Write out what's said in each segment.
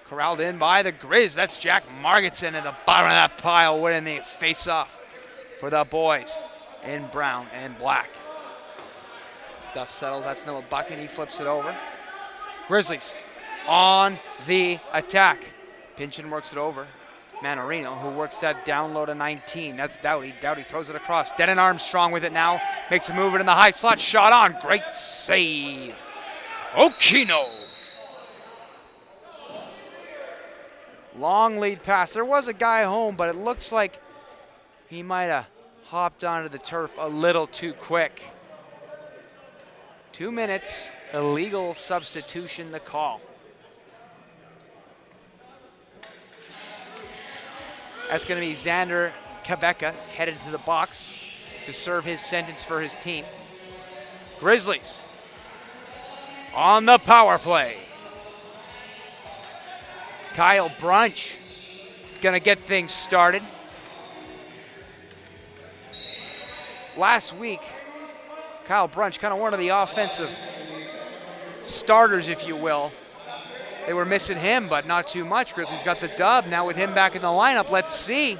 Corralled in by the Grizz. That's Jack Margetson at the bottom of that pile, winning the face-off for the boys in brown and black. Dust settles. That's Noah Bucket. He flips it over. Grizzlies on the attack. Pinchin works it over. Manorino, who works that down low to 19. That's Doughty. Doughty throws it across. Denon Armstrong with it now. Makes a move in the high slot. Shot on. Great save. Okino. Long lead pass. There was a guy home, but it looks like he might have hopped onto the turf a little too quick. 2 minutes. Illegal substitution, the call. That's going to be Xander Kabeka headed to the box to serve his sentence for his team. Grizzlies on the power play. Kyle Brunch going to get things started. Last week, Kyle Brunch, kind of one of the offensive starters, if you will. They were missing him, but not too much. Grizzlies got the dub. Now with him back in the lineup, let's see.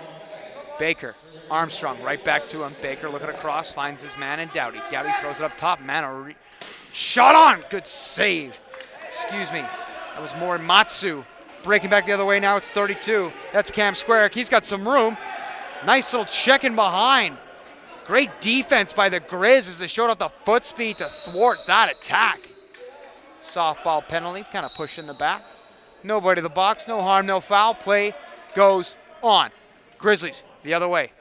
Baker, Armstrong, right back to him. Baker looking across, finds his man in Doughty. Doughty throws it up top. Man, shot on. Good save. Excuse me. That was Morimatsu. Breaking back the other way now. It's 32. That's Cam Squarick. He's got some room. Nice little check in behind. Great defense by the Grizz as they showed off the foot speed to thwart that attack. Softball penalty, kind of pushing the back. Nobody to the box, no harm, no foul. Play goes on. Grizzlies the other way.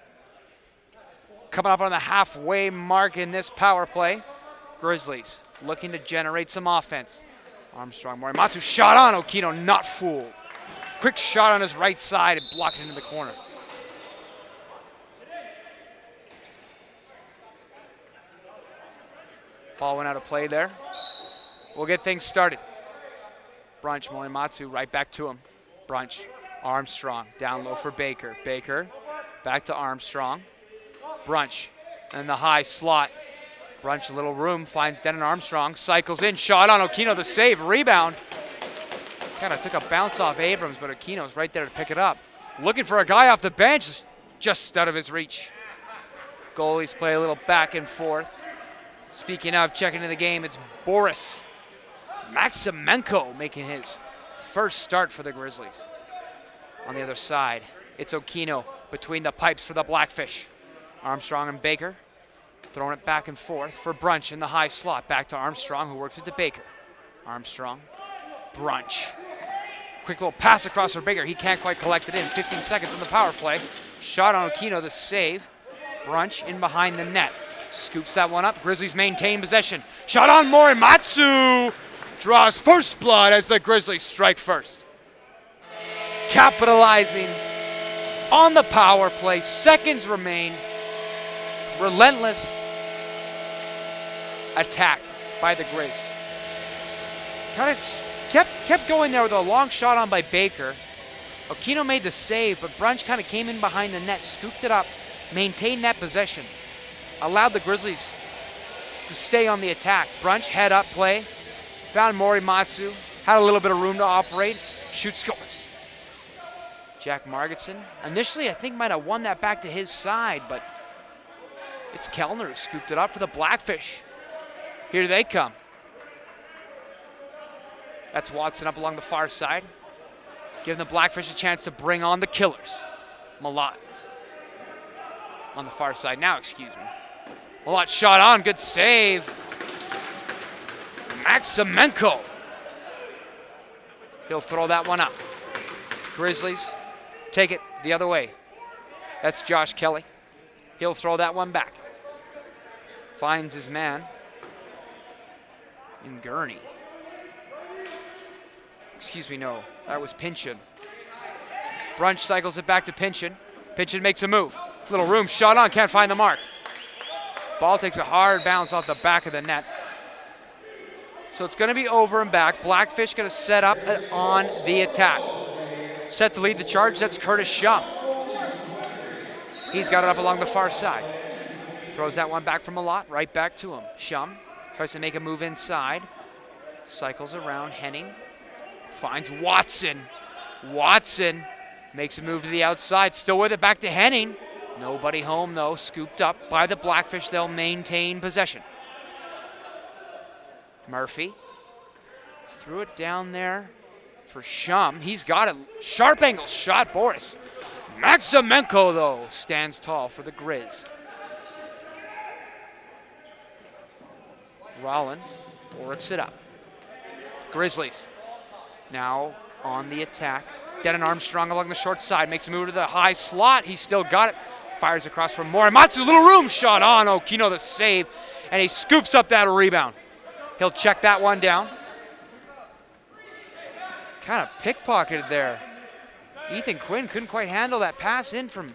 Coming up on the halfway mark in this power play. Grizzlies looking to generate some offense. Armstrong, Morimatsu, shot on. Okino not fooled. Quick shot on his right side and blocked it into the corner. Ball went out of play there. We'll get things started. Brunch, Morimatsu, right back to him. Brunch, Armstrong, down low for Baker. Baker, back to Armstrong. Brunch, and the high slot. Brunch, a little room, finds Denon Armstrong, cycles in, shot on Okino, the save, rebound. Kind of took a bounce off Abrams, but Okino's right there to pick it up. Looking for a guy off the bench, just out of his reach. Goalies play a little back and forth. Speaking of checking in the game, it's Boris Maximenko making his first start for the Grizzlies. On the other side, it's Okino between the pipes for the Blackfish. Armstrong and Baker throwing it back and forth for Brunch in the high slot. Back to Armstrong, who works it to Baker. Armstrong, Brunch. Quick little pass across for Baker. He can't quite collect it in. 15 seconds on the power play. Shot on Okino, the save. Brunch in behind the net. Scoops that one up. Grizzlies maintain possession. Shot on Morimatsu. Draws first blood as the Grizzlies strike first. Capitalizing on the power play. Seconds remain. Relentless attack by the Grizz. Kind of kept going there with a long shot on by Baker. Okino made the save, but Brunch kind of came in behind the net, scooped it up, maintained that possession. Allowed the Grizzlies to stay on the attack. Brunch, head up play. Found Morimatsu. Had a little bit of room to operate. Shoot, scores. Jack Margetson. Initially, I think might have won that back to his side, but it's Kellner who scooped it up for the Blackfish. Here they come. That's Watson up along the far side. Giving the Blackfish a chance to bring on the killers. Malott on the far side now, excuse me. Malott shot on, good save. Maximenko. He'll throw that one up. Grizzlies take it the other way. That's Josh Kelly. He'll throw that one back. Finds his man in Gurney. Excuse me, no, that was Pinchin. Brunch cycles it back to Pinchin. Pinchin makes a move. Little room, shot on, can't find the mark. Ball takes a hard bounce off the back of the net. So it's going to be over and back. Blackfish going to set up on the attack. Set to lead the charge, that's Curtis Shum. He's got it up along the far side. Throws that one back from Malott, right back to him. Shum tries to make a move inside. Cycles around, Henning. Finds Watson. Watson makes a move to the outside, still with it, back to Henning. Nobody home though, scooped up by the Blackfish. They'll maintain possession. Murphy threw it down there for Shum. He's got it. Sharp angle shot, Boris. Maximenko, though, stands tall for the Grizz. Rollins works it up. Grizzlies now on the attack. Denon Armstrong along the short side. Makes a move to the high slot. He's still got it. Fires across from Morimatsu. Little room shot on. Okino the save. And he scoops up that rebound. He'll check that one down. Kind of pickpocketed there. Ethan Quinn couldn't quite handle that pass in from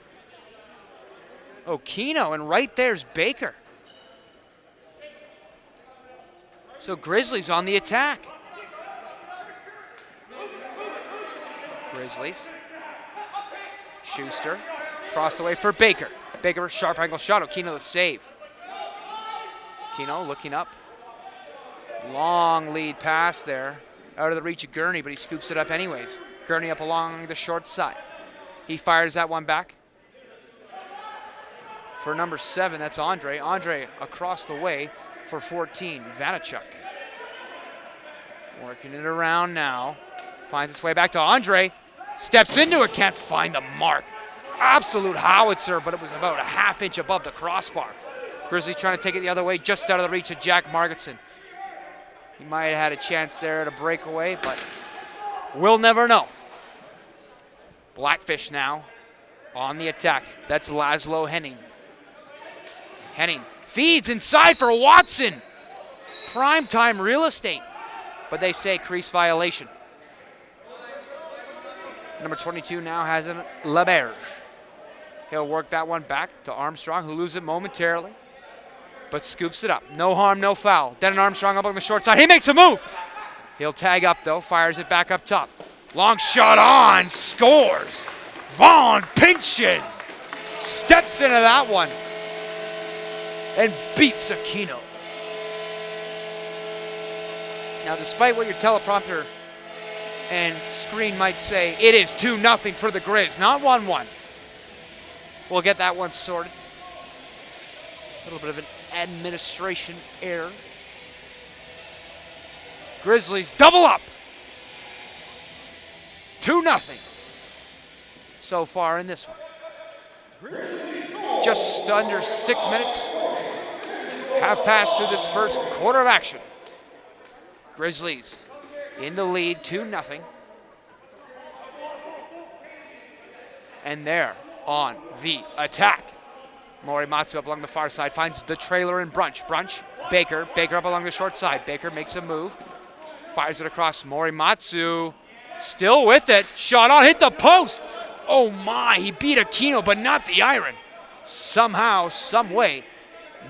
Okino, and right there's Baker. So Grizzlies on the attack. Grizzlies. Schuster across the way for Baker. Baker, sharp angle shot. Okino the save. Okino looking up. Long lead pass there. Out of the reach of Gurney, but he scoops it up anyways. Gurney up along the short side. He fires that one back. For number 7, that's Andre. Andre across the way for 14, Vanachuk. Working it around now. Finds its way back to Andre. Steps into it, can't find the mark. Absolute howitzer, but it was about a half inch above the crossbar. Grizzlies trying to take it the other way, just out of the reach of Jack Margetson. He might have had a chance there to break away, but we'll never know. Blackfish now on the attack. That's Laszlo Henning. Henning feeds inside for Watson. Primetime real estate, but they say crease violation. Number 22 now has a LaBerge. He'll work that one back to Armstrong, who loses it momentarily, but scoops it up. No harm, no foul. Denon Armstrong up on the short side. He makes a move. He'll tag up, though, fires it back up top. Long shot on, scores. Vaughn Pinchen steps into that one and beats Aquino. Now, despite what your teleprompter and screen might say, it is 2-0 for the Grizz, not 1-1. We'll get that one sorted. A little bit of an administration error. Grizzlies double up. 2-0 so far in this one. Just under 6 minutes have passed through this first quarter of action. Grizzlies in the lead, 2-0. And they're on the attack. Morimatsu up along the far side, finds the trailer in Brunch. Brunch, Baker up along the short side. Baker makes a move, fires it across. Morimatsu still with it. Shot on, hit the post. Oh my, he beat Aquino, but not the iron. Somehow, some way,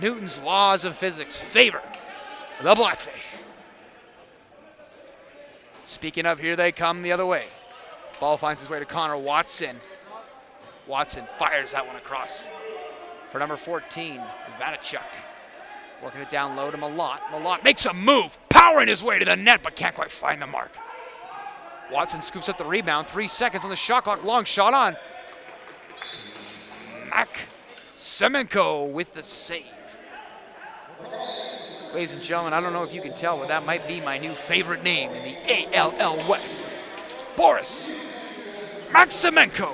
Newton's laws of physics favor the Blackfish. Speaking of, here they come the other way. Ball finds its way to Connor Watson. Watson fires that one across for number 14, Vanachuk. Working it down low to Malott. Malott makes a move, powering his way to the net, but can't quite find the mark. Watson scoops up the rebound, 3 seconds on the shot clock, long shot on. Semenko with the save. Ladies and gentlemen, I don't know if you can tell, but that might be my new favorite name in the ALL West. Boris Maximenko.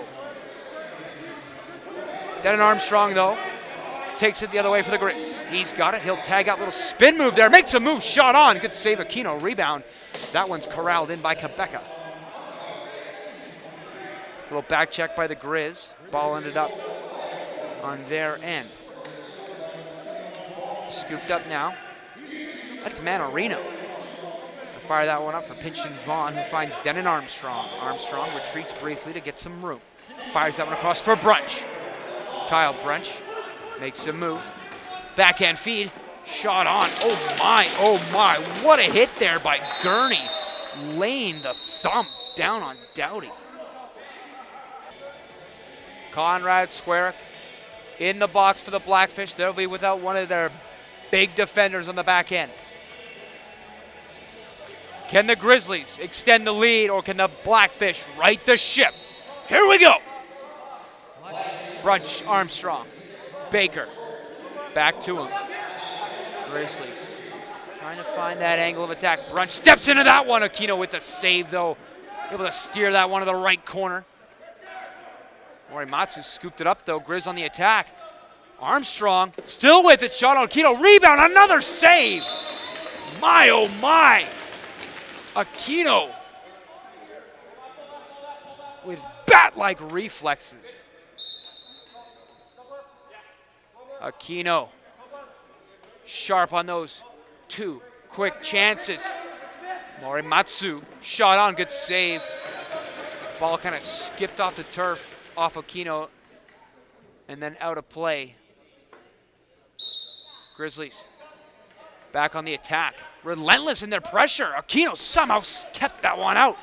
Denon Armstrong, though, takes it the other way for the Grizz. He's got it. He'll tag out, little spin move there. Makes a move, shot on. Good save, Aquino. Rebound. That one's corralled in by Quebeca. Little back check by the Grizz. Ball ended up on their end. Scooped up now. That's Manorino. Fire that one up for Pinchen Vaughn, who finds Denon Armstrong. Armstrong retreats briefly to get some room. Fires that one across for Brunch. Kyle Brunch makes a move. Backhand feed. Shot on. Oh my. What a hit there by Gurney. Laying the thumb down on Doughty. Conrad Squarick in the box for the Blackfish. They'll be without one of their big defenders on the back end. Can the Grizzlies extend the lead, or can the Blackfish right the ship? Here we go. Brunch, Armstrong, Baker, back to him. Grizzlies trying to find that angle of attack. Brunch steps into that one. Aquino with the save, though. Able to steer that one to the right corner. Morimatsu scooped it up, though. Grizz on the attack. Armstrong still with it. Shot on Aquino. Rebound. Another save. My, oh, my. Aquino with bat-like reflexes. Aquino sharp on those two quick chances. Morimatsu shot on, good save. Ball kind of skipped off the turf, off Aquino, and then out of play. Grizzlies back on the attack. Relentless in their pressure. Aquino somehow kept that one out.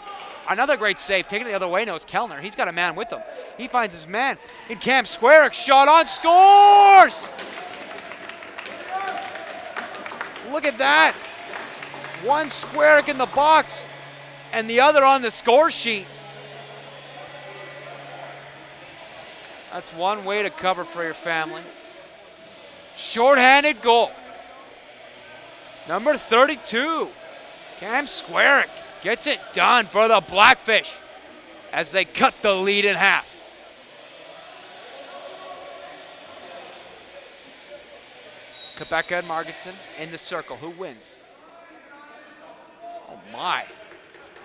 Another great save. Taking it the other way now is Kellner. He's got a man with him. He finds his man in Cam Squarick. Shot on, scores! Look at that. One Squarick in the box and the other on the score sheet. That's one way to cover for your family. Short-handed goal. Number 32, Cam Squarick gets it done for the Blackfish as they cut the lead in half. Quebec and Marginson in the circle. Who wins? Oh my.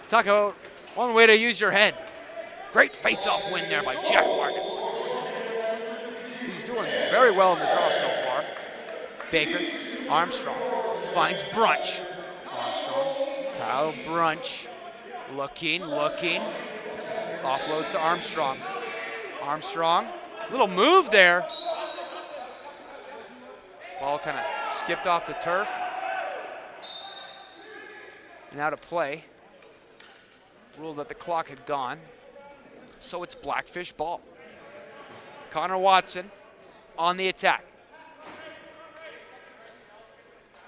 Talk about one way to use your head. Great face-off win there by Jack Marginson. He's doing very well in the draw so far. Baker, Armstrong finds Brunch. Armstrong, Kyle Brunch, looking. Offloads to Armstrong. Armstrong, little move there. Ball kind of skipped off the turf. And out of play. Ruled that the clock had gone. So it's Blackfish ball. Connor Watson on the attack.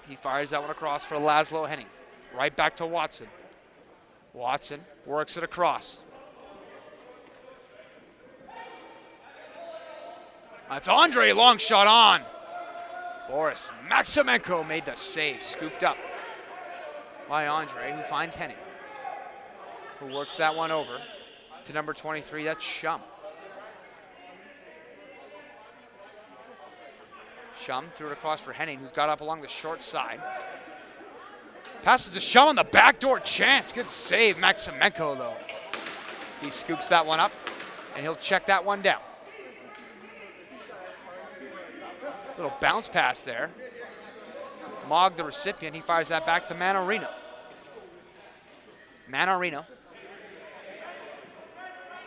He fires that one across for Laszlo Henning. Right back to Watson. Watson works it across. That's Andre, long shot on. Boris Maximenko made the save, scooped up by Andre, who finds Henning, who works that one over to number 23, that's Shum. Shum threw it across for Henning, who's got up along the short side. Passes to Shum on the backdoor chance. Good save, Maximenko, though. He scoops that one up, and he'll check that one down. Little bounce pass there. Mog, the recipient, he fires that back to Manarino. Manarino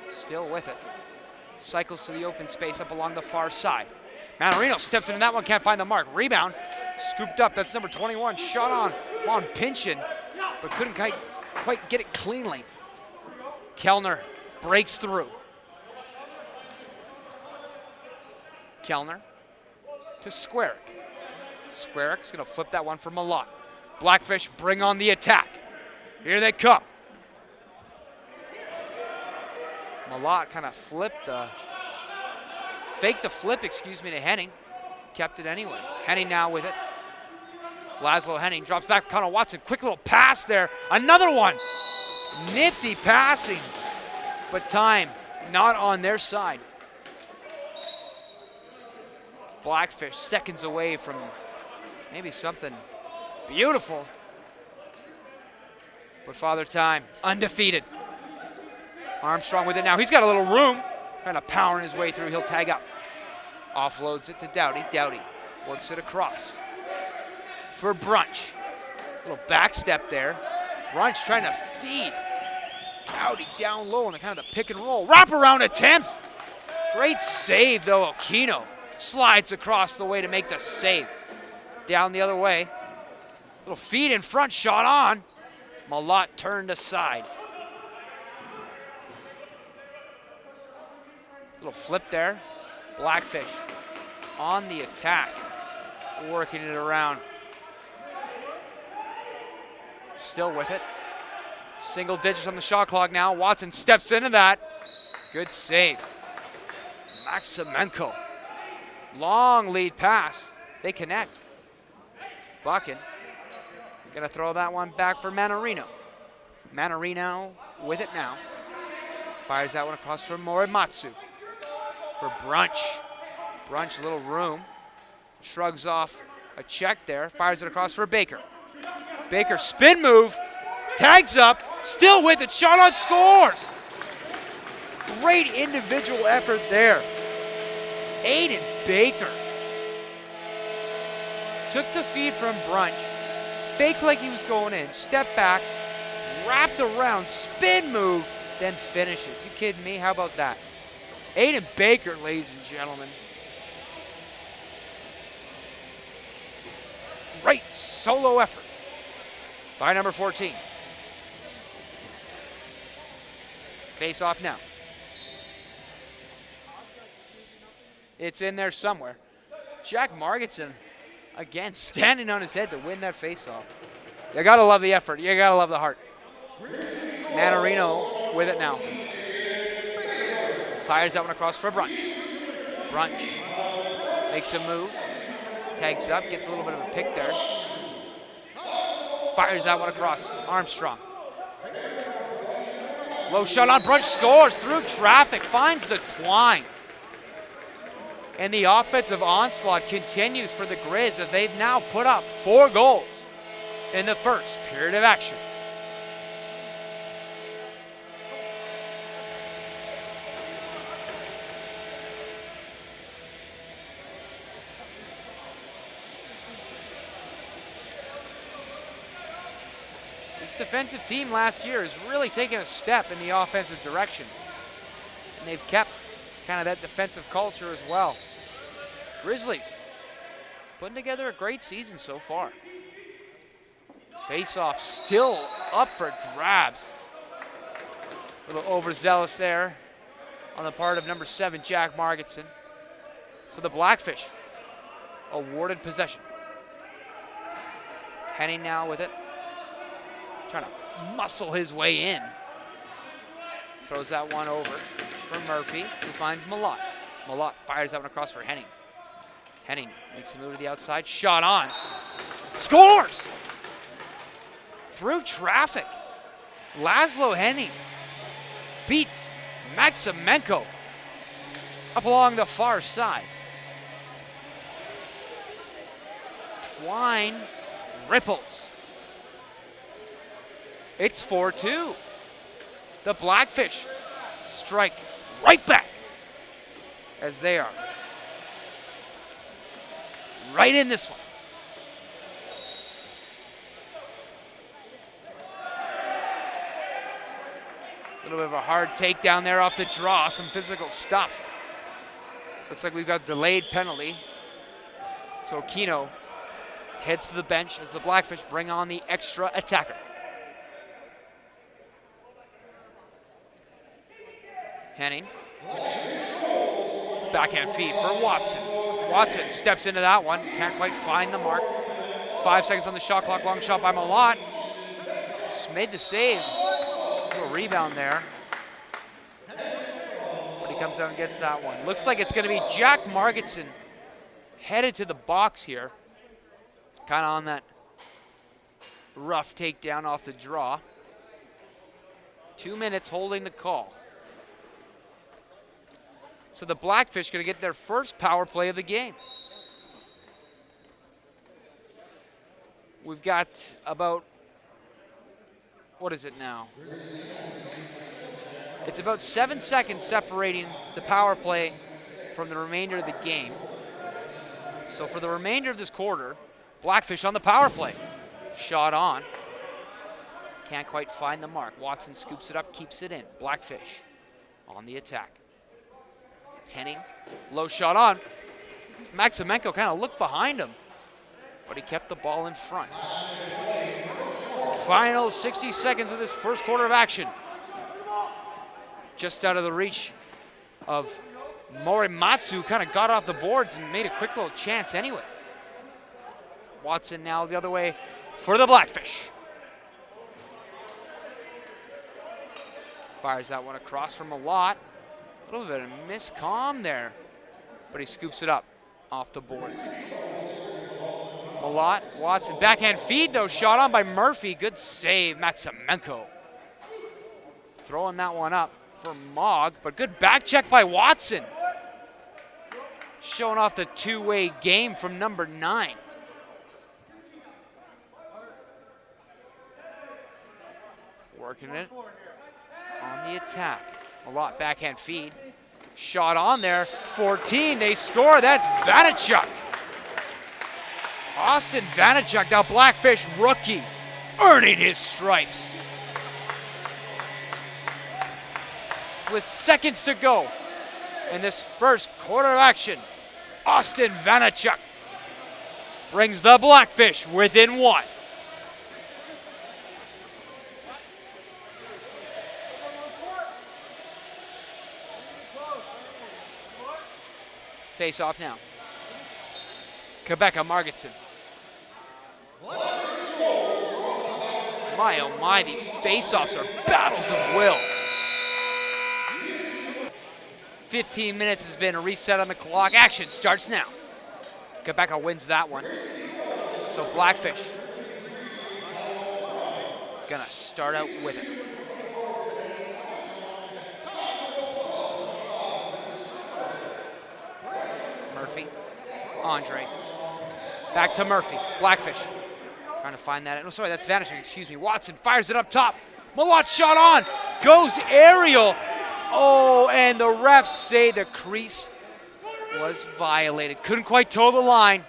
still with it. Cycles to the open space up along the far side. Manarino steps into that one, can't find the mark. Rebound, scooped up, that's number 21. Shot on Pinchin, but couldn't quite get it cleanly. Kellner breaks through. Kellner to Squarick. Squarick's gonna flip that one for Malott. Blackfish bring on the attack. Here they come. Malott kind of faked the flip, to Henning. Kept it anyways. Henning now with it. Laszlo Henning drops back for Connor Watson. Quick little pass there. Another one. Nifty passing, but time not on their side. Blackfish seconds away from maybe something beautiful. But Father Time, undefeated. Armstrong with it now. He's got a little room. Kind of powering his way through. He'll tag up. Offloads it to Doughty. Doughty works it across for Brunch. Little back step there. Brunch trying to feed Doughty down low on the kind of the pick and roll. Wraparound attempt. Great save, though. Aquino slides across the way to make the save. Down the other way. Little feed in front, shot on. Malott turned aside. Little flip there. Blackfish on the attack. Working it around. Still with it. Single digits on the shot clock now. Watson steps into that. Good save. Maximenko. Long lead pass. They connect. Buchan. Gonna throw that one back for Manarino. Manarino with it now. Fires that one across for Morimatsu. For Brunch. Brunch, a little room. Shrugs off a check there. Fires it across for Baker. Baker, spin move. Tags up. Still with it. Shot on, scores. Great individual effort there. Aiden Baker took the feed from Brunch. Faked like he was going in. Stepped back. Wrapped around. Spin move. Then finishes. You kidding me? How about that? Aiden Baker, ladies and gentlemen. Great solo effort by number 14. Face off now. It's in there somewhere. Jack Margetson, again, standing on his head to win that face-off. You gotta love the effort. You gotta love the heart. Manarino with it now. Fires that one across for Brunch. Brunch makes a move. Tags up, gets a little bit of a pick there. Fires that one across. Armstrong. Low shot on Brunch, scores through traffic, finds the twine. And the offensive onslaught continues for the Grizz as they've now put up 4 goals in the first period of action. This defensive team last year has really taken a step in the offensive direction. And they've kept kind of that defensive culture as well. Grizzlies putting together a great season so far. Face-off still up for grabs. A little overzealous there on the part of number 7, Jack Margetson. So the Blackfish awarded possession. Henning now with it. Trying to muscle his way in. Throws that one over for Murphy, who finds Malott. Malott fires that one across for Henning. Henning makes a move to the outside. Shot on. Scores! Through traffic. Laszlo Henning beats Maximenko up along the far side. Twine ripples. It's 4-2. The Blackfish strike right back as they are right in this one. A little bit of a hard takedown there off the draw, some physical stuff. Looks like we've got delayed penalty. So Aquino heads to the bench as the Blackfish bring on the extra attacker. Henning. Backhand feed for Watson. Watson steps into that one. Can't quite find the mark. 5 seconds on the shot clock. Long shot by Malott. Just made the save. A little rebound there. But he comes down and gets that one. Looks like it's going to be Jack Margetson headed to the box here. Kind of on that rough takedown off the draw. 2 minutes holding the call. So the Blackfish going to get their first power play of the game. We've got about, what is it now? It's about 7 seconds separating the power play from the remainder of the game. So for the remainder of this quarter, Blackfish on the power play. Shot on. Can't quite find the mark. Watson scoops it up, keeps it in. Blackfish on the attack. Henning, low shot on. Maximenko kind of looked behind him, but he kept the ball in front. Final 60 seconds of this first quarter of action. Just out of the reach of Morimatsu, kind of got off the boards and made a quick little chance anyways. Watson now the other way for the Blackfish. Fires that one across from Malott. A little bit of miscom there, but he scoops it up off the boards. Malott, Watson, backhand feed though, shot on by Murphy. Good save, Matsumenko. Throwing that one up for Mogg, but good back check by Watson. Showing off the two-way game from number 9. Working it on the attack. Malott, backhand feed. Shot on there, 14, they score, that's Vanachuk. Austin Vanachuk, now Blackfish rookie, earning his stripes. With seconds to go in this first quarter of action, Austin Vanachuk brings the Blackfish within 1. Face off now. Quebeca Margetson. My oh my, these face-offs are battles of will. 15 minutes has been a reset on the clock. Action starts now. Quebeca wins that one. So Blackfish gonna start out with it. Murphy, Andre, back to Murphy, Blackfish. Trying to find that, no sorry, that's Vanishing, excuse me. Watson fires it up top. Malott shot on, goes aerial. Oh, and the refs say the crease was violated. Couldn't quite toe the line.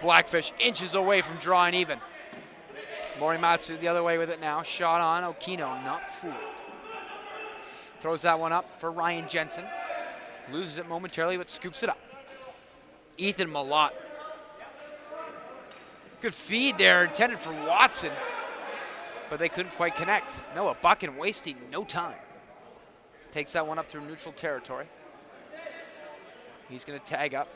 Blackfish inches away from drawing even. Morimatsu the other way with it now. Shot on, Okino not fooled. Throws that one up for Ryan Jensen. Loses it momentarily, but scoops it up. Ethan Malott. Good feed there, intended for Watson, but they couldn't quite connect. Noah Buchan wasting no time. Takes that one up through neutral territory. He's gonna tag up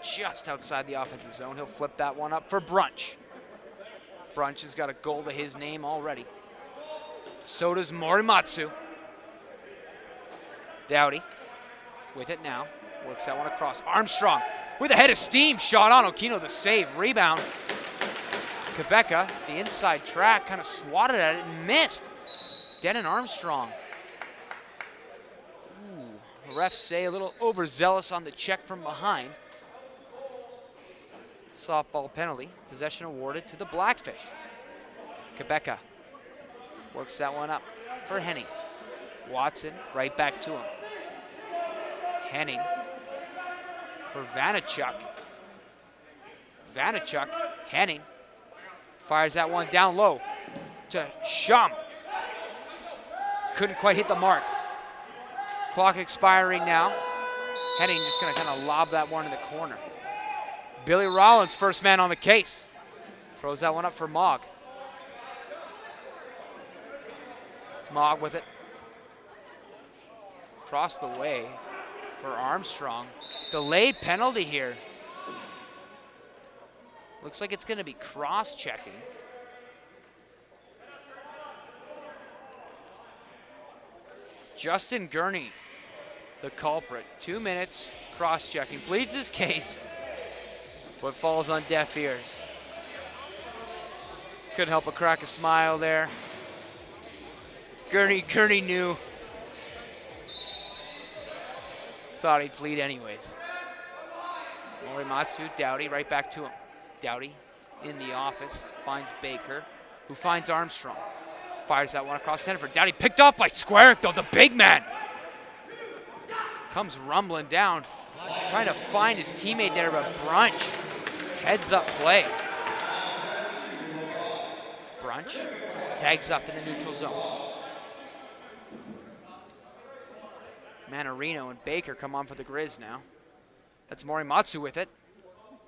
just outside the offensive zone. He'll flip that one up for Brunch. Brunch has got a goal to his name already. So does Morimatsu. Dowdy with it now. Works that one across. Armstrong with a head of steam. Shot on. Okino the save. Rebound. Quebeca, the inside track, kind of swatted at it and missed. Denon Armstrong. Ooh, the refs say a little overzealous on the check from behind. Softball penalty. Possession awarded to the Blackfish. Quebeca works that one up for Henning. Watson right back to him. Henning for Vanachuk. Vanachuk, Henning fires that one down low to Shum. Couldn't quite hit the mark. Clock expiring now. Henning just gonna kind of lob that one in the corner. Billy Rollins, first man on the case. Throws that one up for Mogg. Mogg with it. Across the way for Armstrong. Delayed penalty here. Looks like it's going to be cross-checking. Justin Gurney, the culprit. 2 minutes, cross-checking. Pleads his case, but falls on deaf ears. Couldn't help but crack a smile there. Gurney knew. Thought he'd plead anyways. Morimatsu, Dowdy right back to him. Dowdy in the office, finds Baker, who finds Armstrong. Fires that one across center for Dowdy. Picked off by Squarick though, the big man. Comes rumbling down, trying to find his teammate there, but Brunch heads up play. Brunch tags up in the neutral zone. Manarino and Baker come on for the Grizz now. That's Morimatsu with it.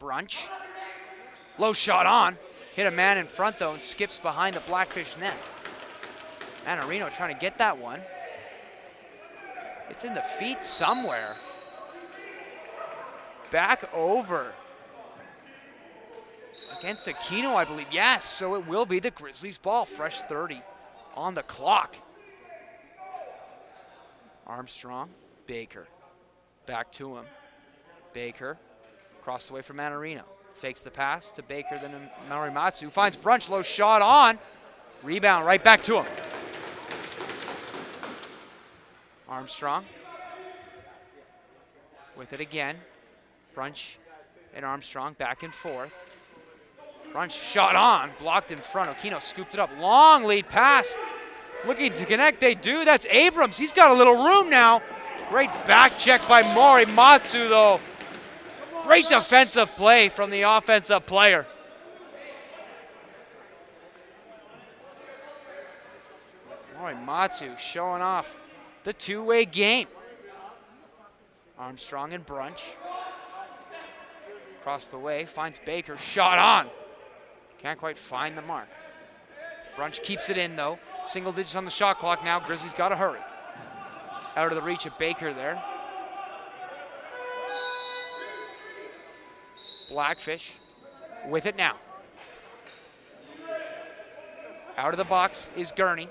Brunch. Low shot on. Hit a man in front though and skips behind the Blackfish net. Manarino trying to get that one. It's in the feet somewhere. Back over. Against Aquino, I believe. Yes, so it will be the Grizzlies' ball. Fresh 30 on the clock. Armstrong, Baker. Back to him. Baker, across the way from Manarino. Fakes the pass to Baker, then to Morimatsu. Finds Brunch, low shot on. Rebound right back to him. Armstrong with it again. Brunch and Armstrong back and forth. Brunch shot on, blocked in front. Okino scooped it up. Long lead pass. Looking to connect, they do. That's Abrams. He's got a little room now. Great back check by Morimatsu, though. Great defensive play from the offensive player. Morimatsu showing off the two-way game. Armstrong and Brunch. Across the way, finds Baker, shot on. Can't quite find the mark. Brunch keeps it in, though. Single digits on the shot clock now. Grizzlies got to hurry. Out of the reach of Baker there. Blackfish with it now. Out of the box is Gurney.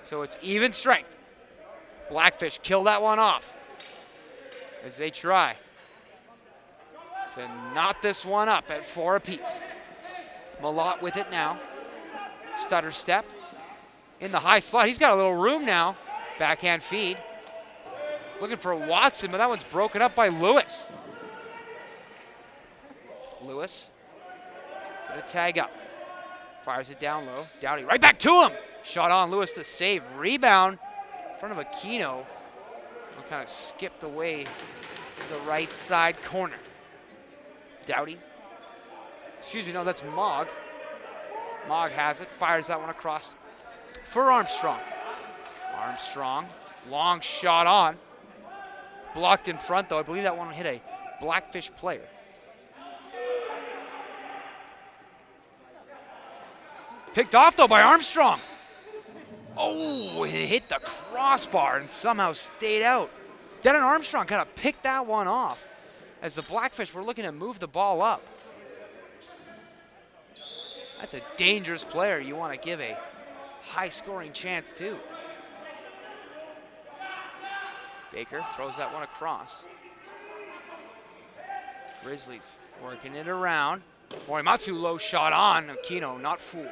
So it's even strength. Blackfish kill that one off as they try to knot this one up at 4 apiece. Malott with it now. Stutter step in the high slot. He's got a little room now. Backhand feed. Looking for Watson, but that one's broken up by Lewis. Lewis gonna tag up. Fires it down low. Dowdy right back to him. Shot on. Lewis to save. Rebound in front of Aquino. He'll kind of skipped away to the right side corner. Dowdy. Excuse me, no, that's Mogg. Mogg has it. Fires that one across for Armstrong. Armstrong. Long shot on. Blocked in front, though. I believe that one hit a Blackfish player. Picked off, though, by Armstrong. Oh, it hit the crossbar and somehow stayed out. Denon Armstrong kind of picked that one off as the Blackfish were looking to move the ball up. That's a dangerous player you want to give a high-scoring chance to. Baker throws that one across. Grizzlies working it around. Morimatsu low shot on. Aquino not fooled.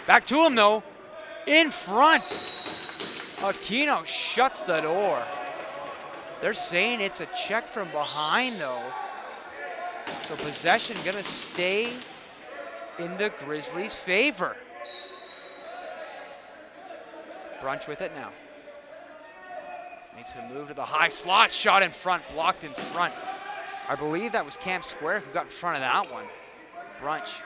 Back to him, though. In front. Aquino shuts the door. They're saying it's a check from behind, though. So possession going to stay in the Grizzlies' favor. Brunch with it now. Makes a move to the high slot. Shot in front. Blocked in front. I believe that was Camp Square who got in front of that one. Brunch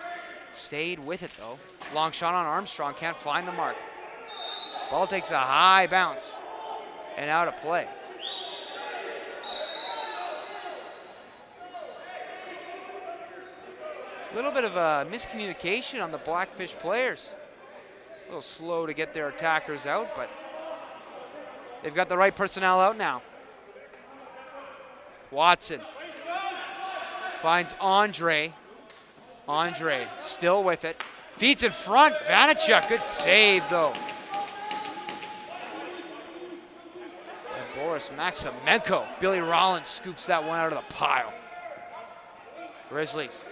stayed with it, though. Long shot on Armstrong. Can't find the mark. Ball takes a high bounce and out of play. A little bit of a miscommunication on the Blackfish players. A little slow to get their attackers out, but they've got the right personnel out now. Watson finds Andre. Andre still with it. Feeds in front. Vanacek, good save though. And Boris Maximenko. Billy Rollins scoops that one out of the pile. Grizzlies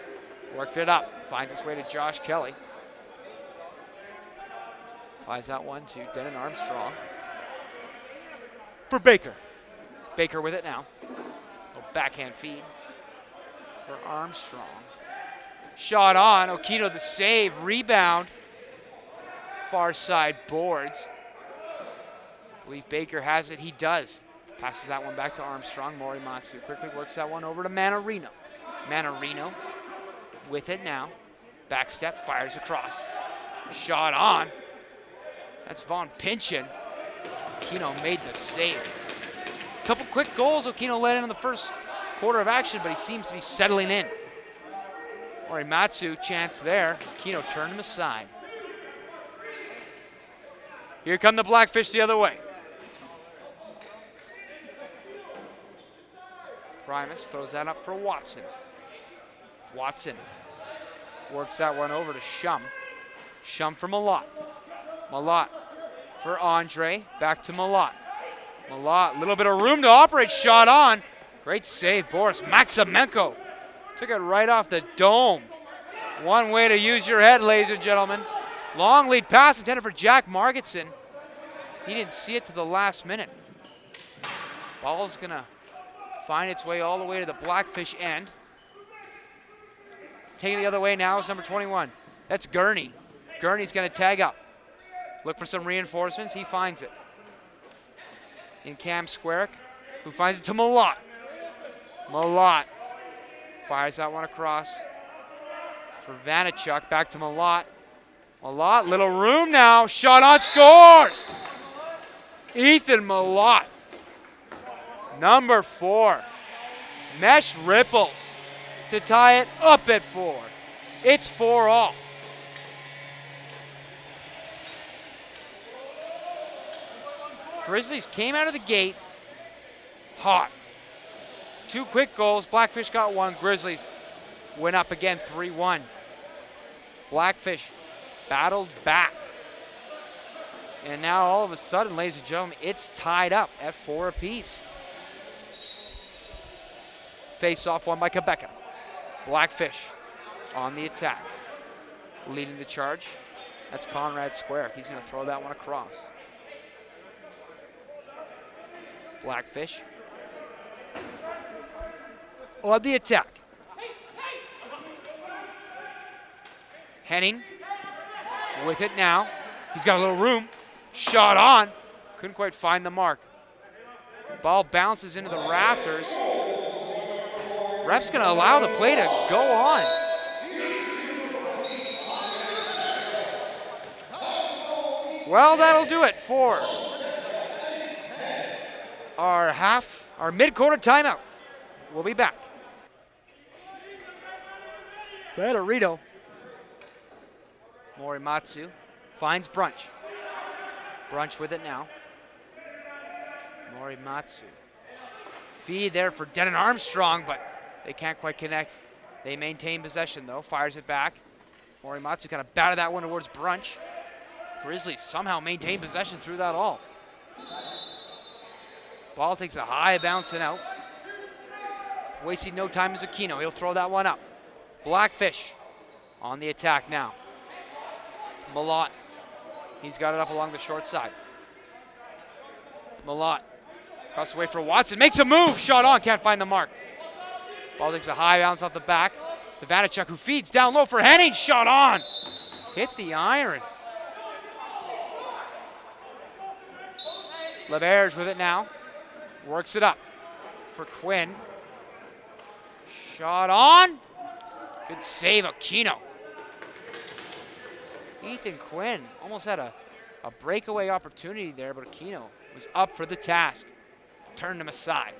worked it up. Finds its way to Josh Kelly. Finds that one to Denon Armstrong. For Baker. Baker with it now. A backhand feed for Armstrong. Shot on. Okito the save. Rebound. Far side boards. I believe Baker has it. He does. Passes that one back to Armstrong. Morimatsu quickly works that one over to Manarino. Manarino with it now. Back step. Fires across. Shot on. That's Von Pinchin. Okino made the save. Couple quick goals Okino led in the first quarter of action, but he seems to be settling in. Morimatsu, chance there. Okino turned him aside. Here come the Blackfish the other way. Primus throws that up for Watson. Watson works that one over to Shum. Shum for Malott. Malott for Andre. Back to Malott. Malott, little bit of room to operate. Shot on. Great save, Boris. Maximenko took it right off the dome. One way to use your head, ladies and gentlemen. Long lead pass intended for Jack Margetson. He didn't see it to the last minute. Ball's gonna find its way all the way to the Blackfish end. Taking it the other way now is number 21. That's Gurney. Gurney's gonna tag up. Look for some reinforcements, he finds it. In Cam Squarick, who finds it to Malott. Malott fires that one across for Vanachuk, back to Malott. Malott, little room now, shot on, scores! Ethan Malott, number 4. Mesh Ripples to tie it up at 4. It's 4-all. Grizzlies came out of the gate hot. 2 quick goals. Blackfish got 1. Grizzlies went up again 3-1. Blackfish battled back. And now all of a sudden, ladies and gentlemen, it's tied up at 4 apiece. Face-off won by Quebec. Blackfish on the attack. Leading the charge. That's Conrad Square. He's going to throw that one across. Blackfish on the attack. Henning with it now. He's got a little room. Shot on. Couldn't quite find the mark. Ball bounces into the rafters. Ref's going to allow the play to go on. Well, that'll do it for our mid-quarter timeout. We'll be back. Batterito. Morimatsu finds Brunch. Brunch with it now. Morimatsu. Feed there for Denon Armstrong, but they can't quite connect. They maintain possession though, fires it back. Morimatsu kind of batted that one towards Brunch. Grizzlies somehow maintain possession through that all. Ball takes a high bounce and out. Wasting no time is Aquino. He'll throw that one up. Blackfish on the attack now. Malott. He's got it up along the short side. Malott across the way for Watson. Makes a move. Shot on. Can't find the mark. Ball takes a high bounce off the back to Vanachuk, who feeds down low for Henning. Shot on. Hit the iron. LeBerge with it now. Works it up for Quinn. Shot on. Good save, Aquino. Ethan Quinn almost had a breakaway opportunity there, but Aquino was up for the task. Turned him aside.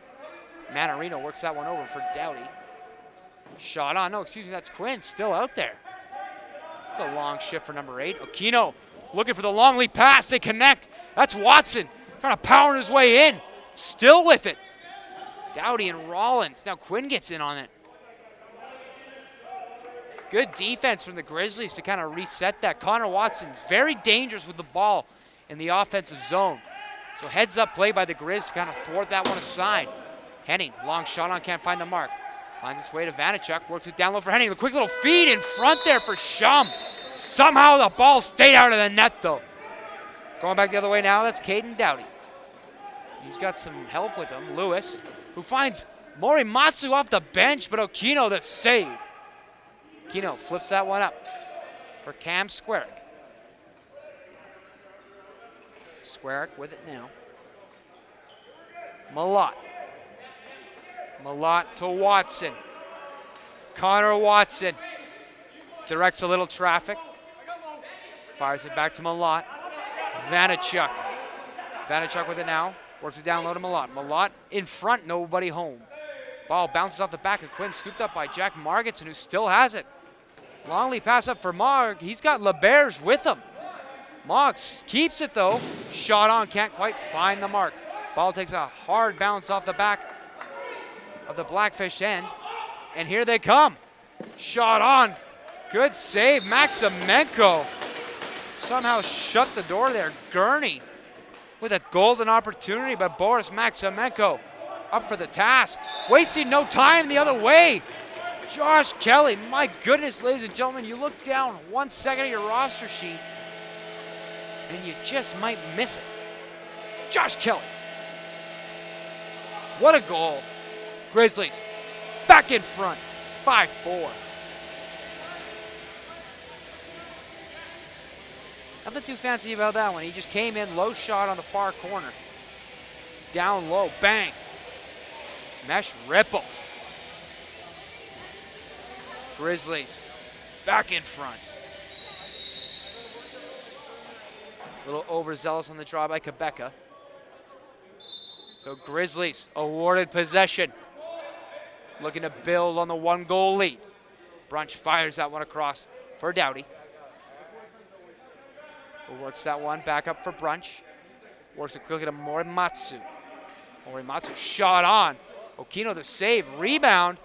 Manarino works that one over for Doughty. Shot on. No, excuse me, that's Quinn still out there. It's a long shift for number 8. Aquino looking for the long lead pass. They connect. That's Watson trying to power his way in. Still with it. Doughty and Rollins. Now Quinn gets in on it. Good defense from the Grizzlies to kind of reset that. Connor Watson, very dangerous with the ball in the offensive zone. So heads up play by the Grizz to kind of thwart that one aside. Henning, long shot on, can't find the mark. Finds its way to Vanachuk, works it down low for Henning. A quick little feed in front there for Shum. Somehow the ball stayed out of the net though. Going back the other way now, that's Caden Doughty. He's got some help with him. Lewis, who finds Morimatsu off the bench, but Aquino the save. Aquino flips that one up for Cam Squarick. Squarick with it now. Malott. Malott to Watson. Connor Watson directs a little traffic. Fires it back to Malott. Vanachuk. Vanachuk with it now. Works it down low to Malott. Malott in front, nobody home. Ball bounces off the back of Quinn, scooped up by Jack Margetson, who still has it. Long lead pass up for Mogg. He's got LeBerge with him. Mogg keeps it though. Shot on, can't quite find the mark. Ball takes a hard bounce off the back of the Blackfish end. And here they come. Shot on. Good save, Maximenko. somehow shut the door there. Gurney with a golden opportunity, but Boris Maximenko up for the task. Wasting no time the other way. Josh Kelly, my goodness, ladies and gentlemen, you look down 1 second at your roster sheet and you just might miss it. Josh Kelly. What a goal. Grizzlies back in front, 5-4. Nothing too fancy about that one. He just came in, low shot on the far corner. Down low, bang. Mesh ripples. Grizzlies back in front. A little overzealous on the draw by Quebeca. So Grizzlies awarded possession. Looking to build on the 1-goal lead. Brunch fires that one across for Doughty. Who works that one back up for Brunch. Works it quickly to Morimatsu. Morimatsu shot on. Okino the save, rebound.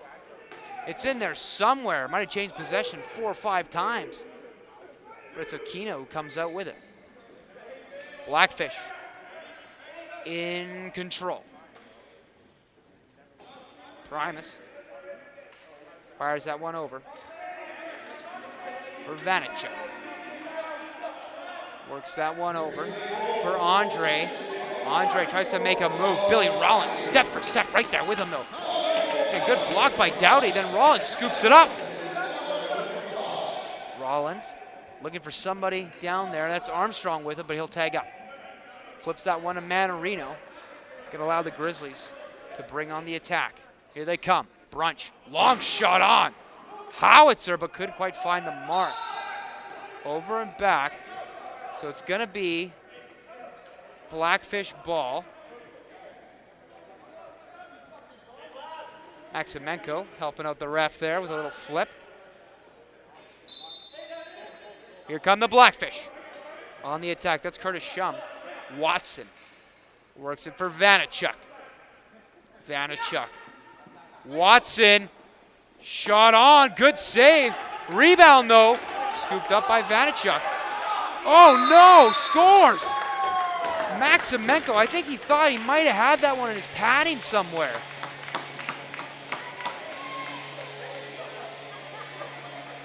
It's in there somewhere. Might have changed possession 4 or 5 times. But it's Okino who comes out with it. Blackfish in control. Primus fires that one over for Vanacek. Works that one over for Andre. Andre tries to make a move. Billy Rollins step for step right there with him though. A good block by Doughty, then Rollins scoops it up. Rollins looking for somebody down there. That's Armstrong with him, but he'll tag up. Flips that one to Manarino. Gonna allow the Grizzlies to bring on the attack. Here they come. Brunch, long shot on. Howitzer, but couldn't quite find the mark. Over and back. So it's gonna be Blackfish ball. Maximenko helping out the ref there with a little flip. Here come the Blackfish on the attack. That's Curtis Shum. Watson works it for Vanacek. Vanacek. Watson, shot on, good save. Rebound though, scooped up by Vanacek. Oh no, scores! Maximenko, I think he thought he might have had that one in his padding somewhere.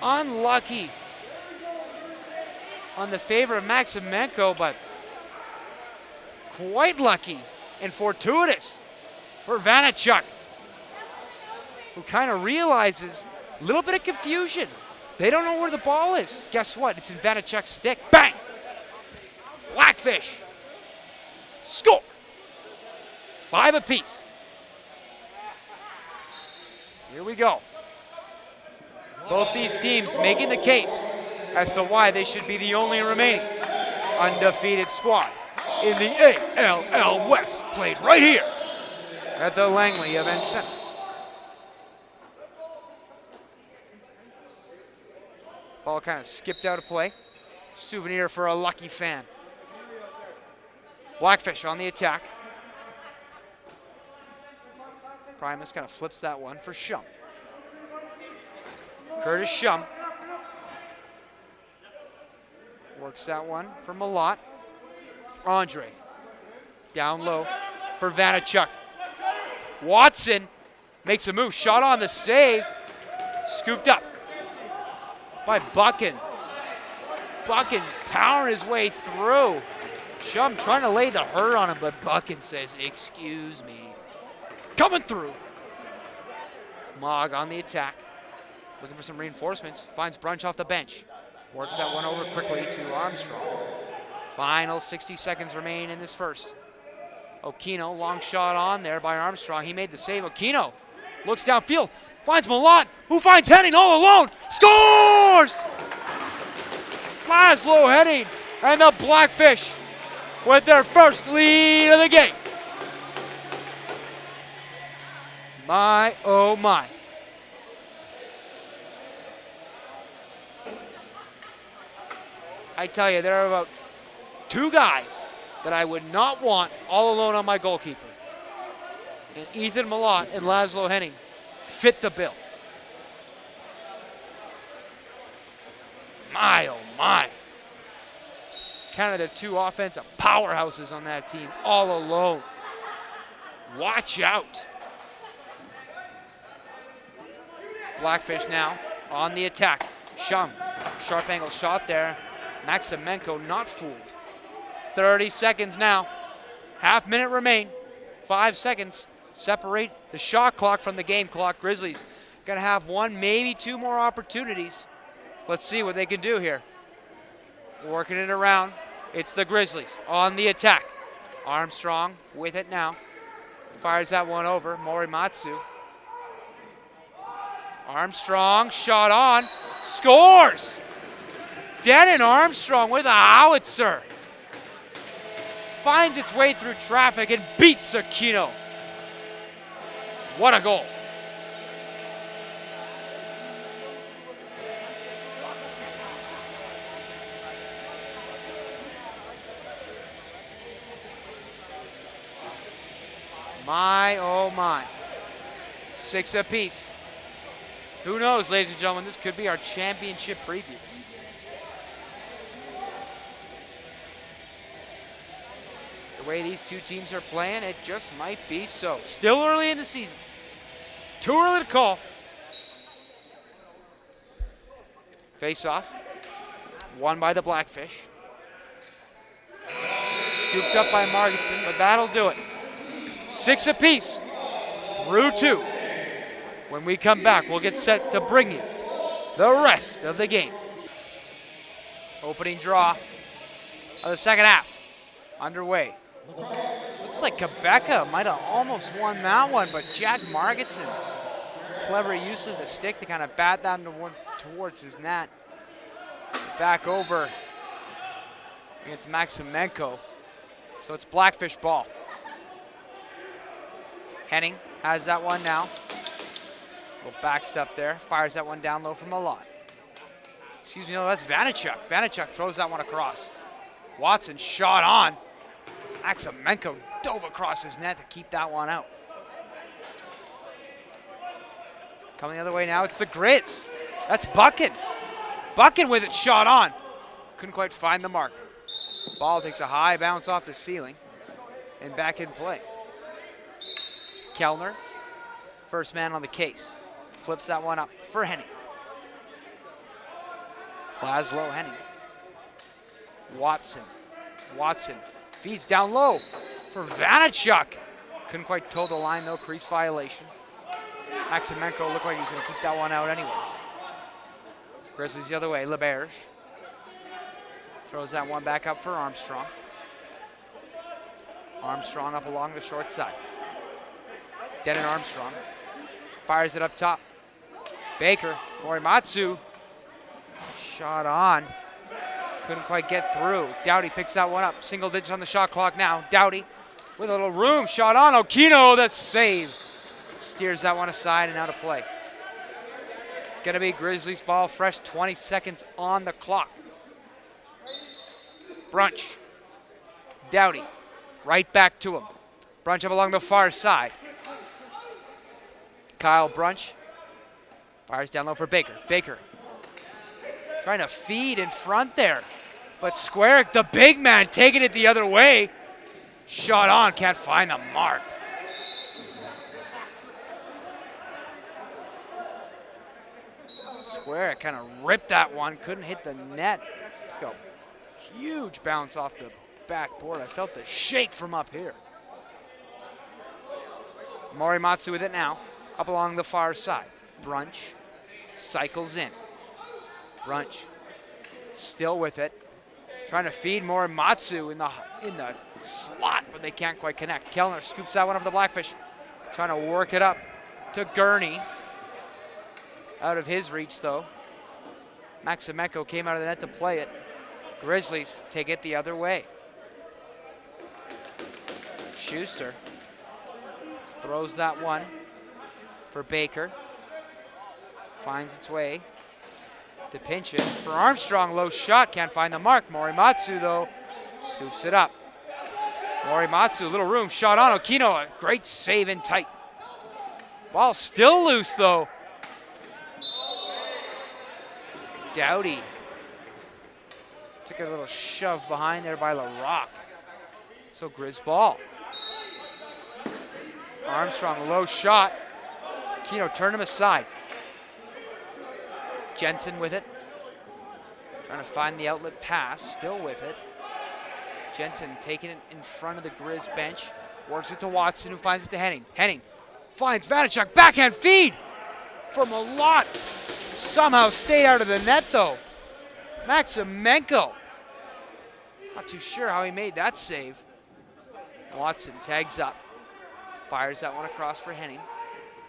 Unlucky on the favor of Maximenko, but quite lucky and fortuitous for Vanacek, who kind of realizes a little bit of confusion. They don't know where the ball is. Guess what? It's in Vanacek's stick. Bang! Blackfish. Score! 5 apiece. Here we go. Both these teams making the case as to why they should be the only remaining undefeated squad in the ALL West, played right here at the Langley Event Center. Ball kind of skipped out of play. Souvenir for a lucky fan. Blackfish on the attack. Primus kind of flips that one for Shum. Curtis Shum works that one for Malott. Andre down low for Vanacek. Watson makes a move, shot on the save, scooped up by Buchan. Buchan powering his way through. Shum trying to lay the hurt on him, but Buchan says, "Excuse me." Coming through. Mogg on the attack. Looking for some reinforcements. Finds Brunch off the bench. Works that one over quickly to Armstrong. Final 60 seconds remain in this first. Okino, long shot on there by Armstrong. He made the save. Okino looks downfield. Finds Malott, who finds Henning all alone. Scores! Laszlo Henning and the Blackfish with their first lead of the game. My, oh my. I tell you, there are about 2 guys that I would not want all alone on my goalkeeper. And Ethan Malott and Laszlo Henning fit the bill. My, oh my. kind of the two offensive powerhouses on that team all alone. Watch out. Blackfish now on the attack. Shum, sharp angle shot there. Maximenko not fooled. 30 seconds now. Half minute remain. 5 seconds separate the shot clock from the game clock. Grizzlies gonna have one, maybe two more opportunities. Let's see what they can do here. Working it around. It's the Grizzlies on the attack. Armstrong with it now. Fires that one over. Morimatsu. Armstrong, shot on, scores! Denon Armstrong with a howitzer. Finds its way through traffic and beats Aquino. What a goal. My, oh my. 6 apiece. Who knows, ladies and gentlemen, this could be our championship preview. The way these two teams are playing, it just might be so. Still early in the season. Too early to call. Face off. Won by the Blackfish. Scooped up by Marginson, but that'll do it. 6 apiece through 2. When we come back, we'll get set to bring you the rest of the game. Opening draw of the second half underway. Looks like Quebeca might have almost won that one, but Jack Marginson, clever use of the stick to kind of bat that towards his net. Back over against Maximenko. So it's Blackfish ball. Henning has that one now. Little backstep there. Fires that one down low from Milan. Excuse me, no, that's Vanachuk. Vanachuk throws that one across. Watson shot on. Maximenko dove across his net to keep that one out. Coming the other way now, it's the Grizz. That's Buchan. Buchan with it shot on. Couldn't quite find the mark. Ball takes a high bounce off the ceiling and back in play. Kellner, first man on the case. Flips that one up for Henning. Laszlo Henning. Watson. Watson feeds down low for Vanachuk. Couldn't quite toe the line though, crease violation. Maximenko looked like he was gonna keep that one out anyways. Grizzlies the other way, LeBerge. Throws that one back up for Armstrong. Armstrong up along the short side. Denon Armstrong fires it up top. Baker, Morimatsu, shot on. Couldn't quite get through. Doughty picks that one up. Single digits on the shot clock now. Doughty with a little room. Shot on. Aquino, the save. Steers that one aside and out of play. Gonna be Grizzlies ball, fresh 20 seconds on the clock. Brunch. Doughty, right back to him. Brunch up along the far side. Kyle Brunch fires down low for Baker. Baker trying to feed in front there, but Squarick, the big man, taking it the other way. Shot on, can't find the mark. Squarick kind of ripped that one, couldn't hit the net. Took a huge bounce off the backboard. I felt the shake from up here. Morimatsu with it now, up along the far side. Brunch cycles in. Brunch still with it. Trying to feed Morimatsu in the slot, but they can't quite connect. Kellner scoops that one over the Blackfish. Trying to work it up to Gurney. Out of his reach though. Maximenko came out of the net to play it. Grizzlies take it the other way. Schuster throws that one for Baker. Finds its way to pinch it for Armstrong. Low shot, can't find the mark. Morimatsu though scoops it up. Morimatsu, a little room, shot on. Aquino, a great save in tight. Ball still loose though. Doughty Took a little shove behind there by LaRock. So Grizz ball. Armstrong, low shot. Aquino turned him aside. Jensen with it. Trying to find the outlet pass, still with it. Jensen taking it in front of the Grizz bench. Works it to Watson, who finds it to Henning. Henning finds Vanachuk, backhand feed from a lot. Somehow stayed out of the net though. Maximenko. Not too sure how he made that save. Watson tags up. Fires that one across for Henning.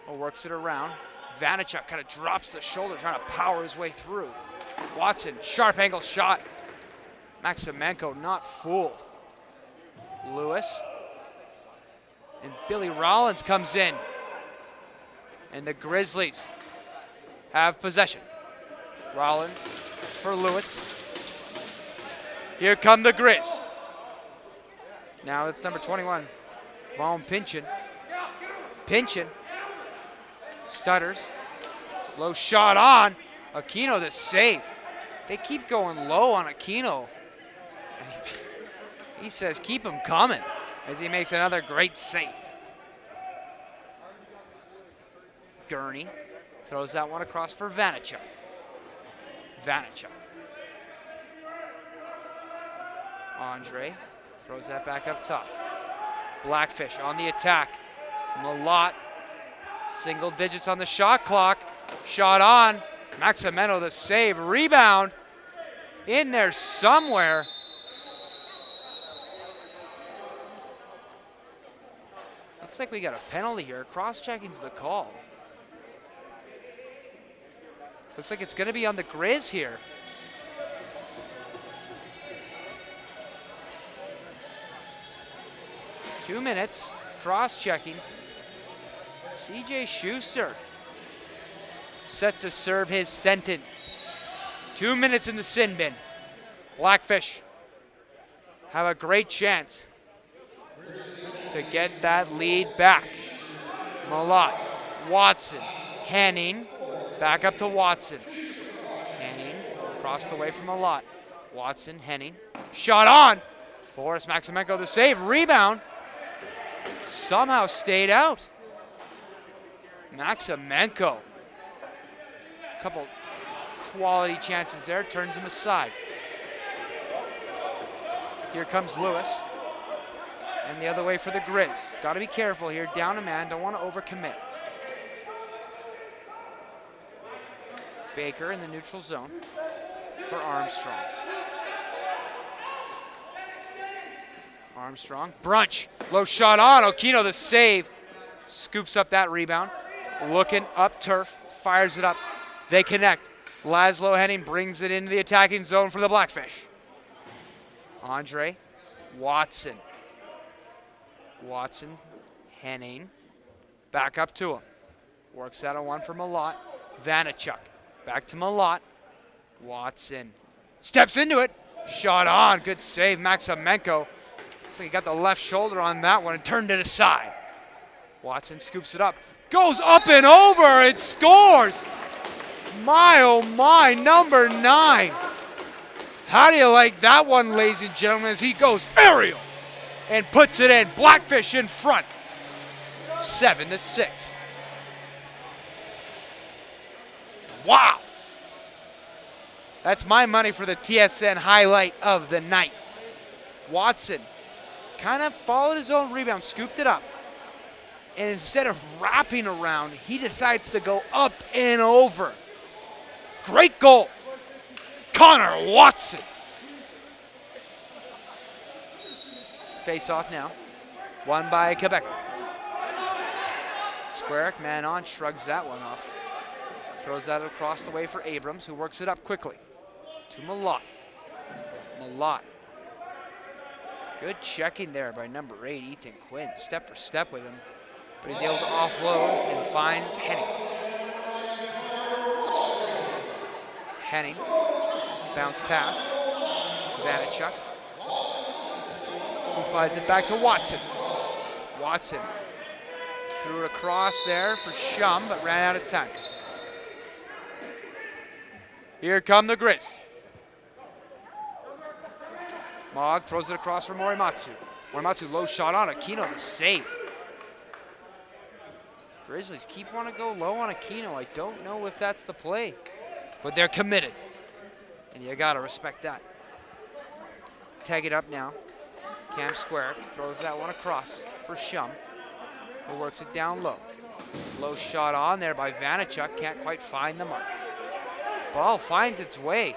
Or works it around. Vanachuk kind of drops the shoulder, trying to power his way through. Watson, sharp angle shot. Maximenko not fooled. Lewis. And Billy Rollins comes in. And the Grizzlies have possession. Rollins for Lewis. Here come the Grizz. Now it's number 21, Vaughn Pinchin. Pinchin stutters. Low shot on. Aquino the save. They keep going low on Aquino. He says keep him coming as he makes another great save. Gurney throws that one across for Vanachuk. Vanachuk. Andre throws that back up top. Blackfish on the attack. Malott, single digits on the shot clock. Shot on. Maximeno the save. Rebound in there somewhere. Looks like we got a penalty here. Cross-checking's the call. Looks like it's going to be on the Grizz here. Two minutes, cross-checking. CJ Schuster set to serve his sentence. 2 minutes in the sin bin. Blackfish have a great chance to get that lead back. Malott, Watson, Henning, back up to Watson. Henning across the way from Malott. Watson, Henning, shot on. Boris Maximenko the save, rebound. Somehow stayed out. Maximenko. A couple quality chances there, turns him aside. Here comes Lewis. And the other way for the Grizz. Got to be careful here, down a man, don't want to overcommit. Baker in the neutral zone for Armstrong. Armstrong, Brunch, low shot on, Aquino the save. Scoops up that rebound. Looking up turf, fires it up. They connect. Laszlo Henning brings it into the attacking zone for the Blackfish. Andre, Watson. Watson, Henning, back up to him. Works out a one for Malott. Vanachuk, back to Malott. Watson, steps into it. Shot on, good save, Maximenko. Looks like he got the left shoulder on that one and turned it aside. Watson scoops it up, goes up and over and scores. My, oh my, number 9. How do you like that one, ladies and gentlemen, as he goes aerial and puts it in. Blackfish in front, 7-6. Wow. That's my money for the TSN highlight of the night. Watson kind of followed his own rebound, scooped it up. And instead of wrapping around, he decides to go up and over. Great goal. Connor Watson. Face off now. Won by Quebec. Squarick, man on, shrugs that one off. Throws that across the way for Abrams, who works it up quickly. To Malott. Malott. Good checking there by number 8, Ethan Quinn. Step for step with him. But he's able to offload and finds Henning. Henning. Bounce pass. Vanachuk. Who finds it back to Watson. Watson. Threw it across there for Shum, but ran out of time. Here come the Grizz. Mog throws it across for Morimatsu. Morimatsu low shot on Aquino, the save. Grizzlies keep wanting to go low on Aquino. I don't know if that's the play, but they're committed. And you gotta respect that. Tag it up now. Cam Squarick throws that one across for Shum, who works it down low. Low shot on there by Vanachuk, can't quite find the mark. Ball finds its way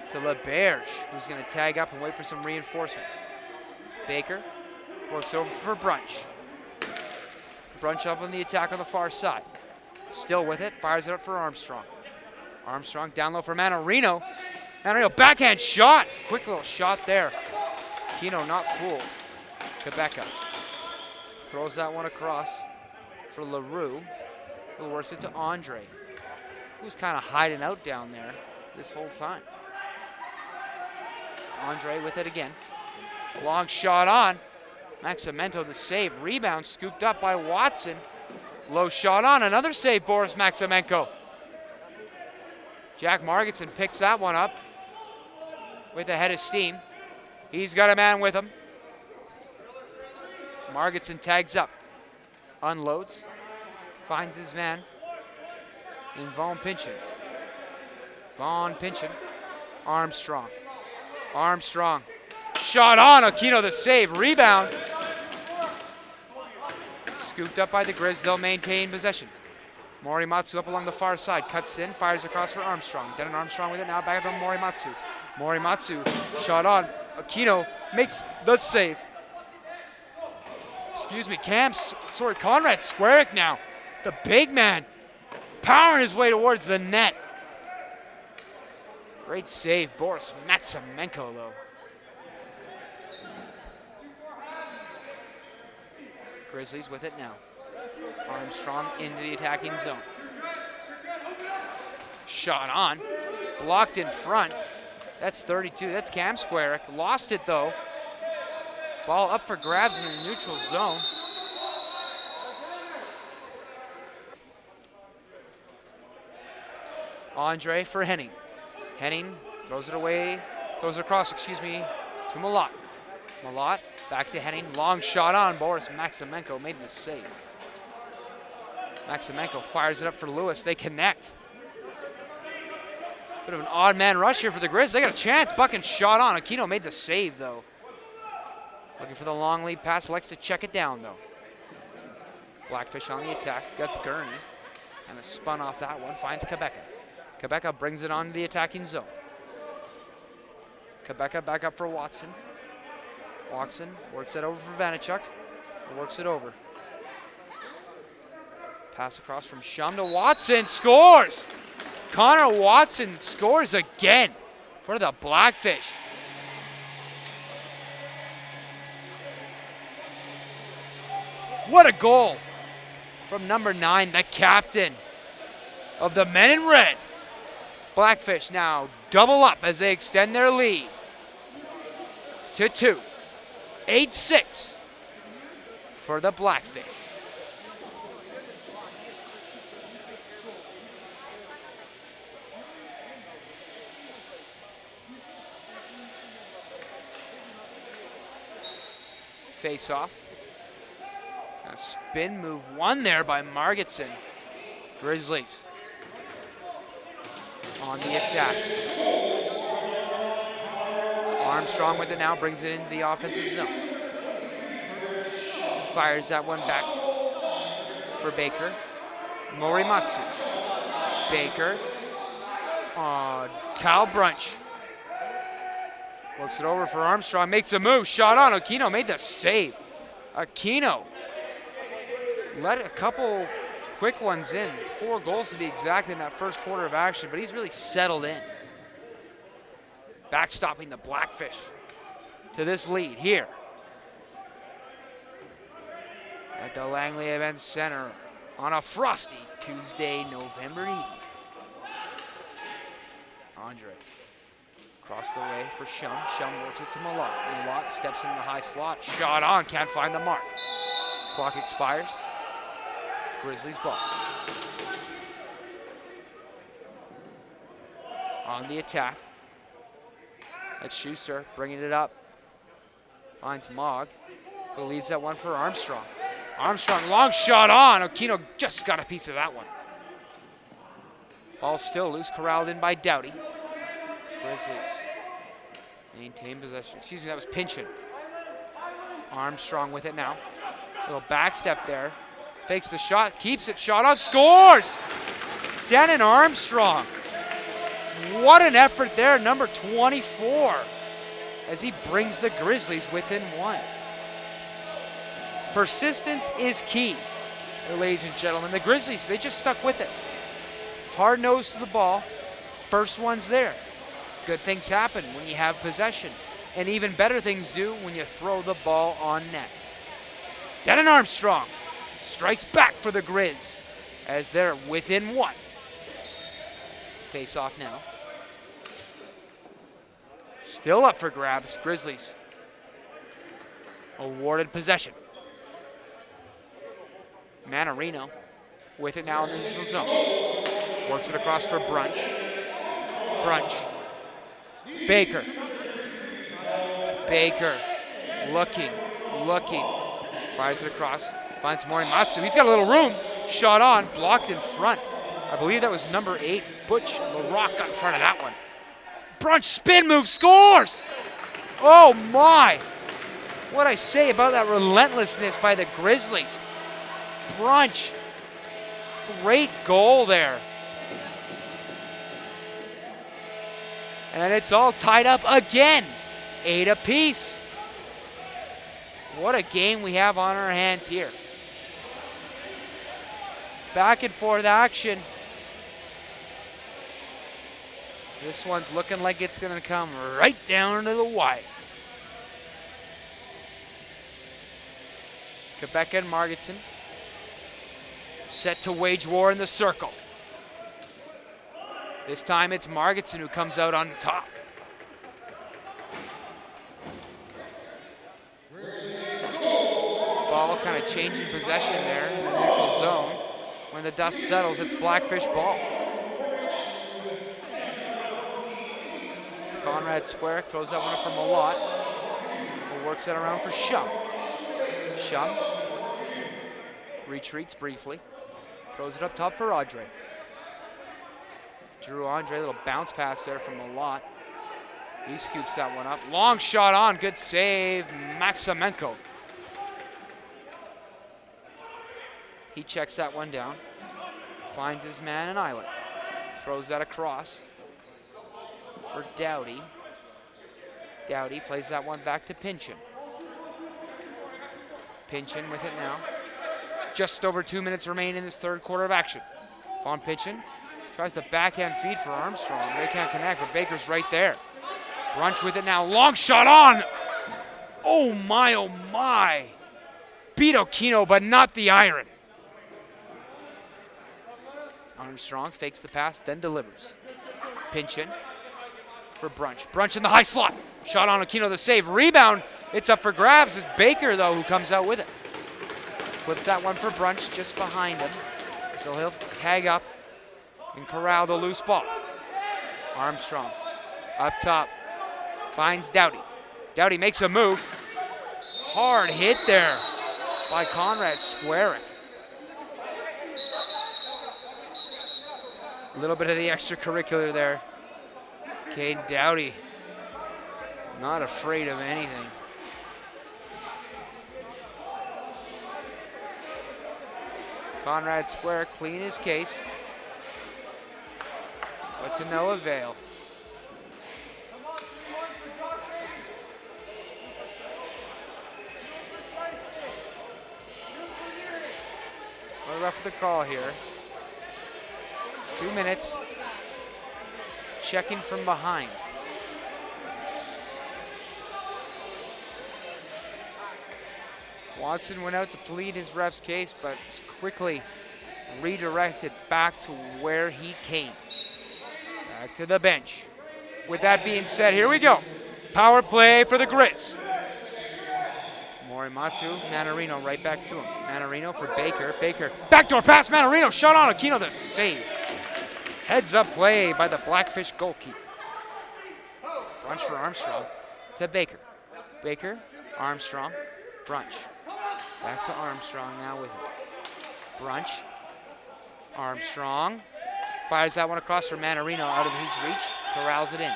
to LeBerge, who's gonna tag up and wait for some reinforcements. Baker works over for Brunch. Brunch up on the attack on the far side. Still with it, fires it up for Armstrong. Armstrong down low for Manarino. Manarino backhand shot. Quick little shot there. Aquino not fooled. Quebeca throws that one across for LaRue, who works it to Andre, who's kind of hiding out down there this whole time. Andre with it again. Long shot on. Maximento the save. Rebound scooped up by Watson. Low shot on. Another save, Boris Maximenko. Jack Margetson picks that one up with a head of steam. He's got a man with him. Margetson tags up. Unloads. Finds his man in Vaughn Pinchin. Vaughn Pinchin. Armstrong. Armstrong. Shot on. Aquino the save. Rebound. Scooped up by the Grizz. They'll maintain possession. Morimatsu up along the far side. Cuts in. Fires across for Armstrong. Denon Armstrong with it now. Back up on Morimatsu. Morimatsu. Shot on. Aquino makes the save. Excuse me. Conrad Squarick now. The big man. Powering his way towards the net. Great save. Boris Maximenko though. Grizzlies with it now. Armstrong into the attacking zone. Shot on. Blocked in front. That's 32. That's Cam Squarick. Lost it though. Ball up for grabs in the neutral zone. Andre for Henning. Henning throws it away. Throws it across, to Malott. Malott back to Henning. Long shot on. Boris Maximenko made the save. Maximenko fires it up for Lewis. They connect. Bit of an odd man rush here for the Grizz. They got a chance. Buchan shot on. Aquino made the save though. Looking for the long lead pass. Likes to check it down though. Blackfish on the attack. That's Gurney. And a spun off that one. Finds Quebeca. Quebeca brings it on to the attacking zone. Quebeca back up for Watson. Watson works it over for Vanachuk. Works it over. Pass across from Shum to Watson. Scores! Connor Watson scores again for the Blackfish. What a goal from number 9, the captain of the men in red. Blackfish now double up as they extend their lead to 2. 8-6 for the Blackfish. Face off. A spin move won there by Margetson. Grizzlies on the attack. Armstrong with it now, brings it into the offensive zone. Fires that one back for Baker. Morimatsu. Baker. Kyle Brunch. Works it over for Armstrong, makes a move, shot on. Aquino made the save. Aquino let a couple quick ones in. 4 goals to be exact in that first quarter of action, but he's really settled in. Backstopping the Blackfish to this lead here at the Langley Event Center on a frosty Tuesday, November evening. Andre across the way for Shum. Shum works it to Malott. Malott steps into the high slot. Shot on, can't find the mark. Clock expires. Grizzlies ball. On the attack. That's Schuster bringing it up. Finds Mogg, who leaves that one for Armstrong. Armstrong, long shot on. Aquino just got a piece of that one. Ball still loose, corralled in by Doughty. Grizzlies maintain possession. Excuse me, that was Pinchin. Armstrong with it now. Little back step there. Fakes the shot, keeps it, shot on, scores! Denon Armstrong. What an effort there, number 24, as he brings the Grizzlies within one. Persistence is key, ladies and gentlemen. The Grizzlies, they just stuck with it. Hard nose to the ball, first one's there. Good things happen when you have possession, and even better things do when you throw the ball on net. Denon Armstrong strikes back for the Grizz as they're within one. Face off now. Still up for grabs, Grizzlies. Awarded possession. Manarino with it now in the neutral zone. Works it across for Brunch. Brunch. Baker. Baker looking. Fires it across. Finds Morimatsu. He's got a little room. Shot on. Blocked in front. I believe that was number 8. Butch LaRock got in front of that one. Brunch spin move. Scores! Oh my! What'd I say about that relentlessness by the Grizzlies? Brunch. Great goal there. And it's all tied up again. 8 apiece. What a game we have on our hands here. Back and forth action. This one's looking like it's going to come right down to the wire. Quebec and Margetson set to wage war in the circle. This time it's Margetson who comes out on top. Ball kind of changing possession there in the neutral zone. When the dust settles, it's Blackfish ball. Conrad Square throws that one up from Malott, who works it around for Shum. Shum retreats briefly, throws it up top for Andre. Drew Andre, a little bounce pass there from Malott. He scoops that one up. Long shot on, good save, Maximenko. He checks that one down, finds his man in Islet. Throws that across for Doughty. Doughty plays that one back to Pinchin. Pinchin with it now. Just over 2 minutes remain in this third quarter of action. Von Pinchin tries the backhand feed for Armstrong. They can't connect, but Baker's right there. Brunch with it now. Long shot on. Oh my. Beat Aquino, but not the iron. Armstrong fakes the pass, then delivers. Pinchin for Brunch. Brunch in the high slot. Shot on Aquino, the save. Rebound. It's up for grabs. It's Baker, though, who comes out with it. Flips that one for Brunch just behind him. So he'll tag up and corral the loose ball. Armstrong up top. Finds Doughty. Doughty makes a move. Hard hit there by Conrad Squarick. A little bit of the extracurricular there. Caden Doughty, not afraid of anything. Conrad Squarick pleading his case, but to no avail. What a ref with the call here. 2 minutes. Checking from behind. Watson went out to plead his ref's case, but quickly redirected back to where he came. Back to the bench. With that being said, here we go. Power play for the Grizz. Morimatsu, Manarino right back to him. Manarino for Baker. Baker, backdoor pass, Manarino, shot on Aquino, the save. Heads up play by the Blackfish goalkeeper. Brunch for Armstrong to Baker. Baker, Armstrong, Brunch. Back to Armstrong now with it. Brunch, Armstrong. Fires that one across for Manarino out of his reach. Corrals it in.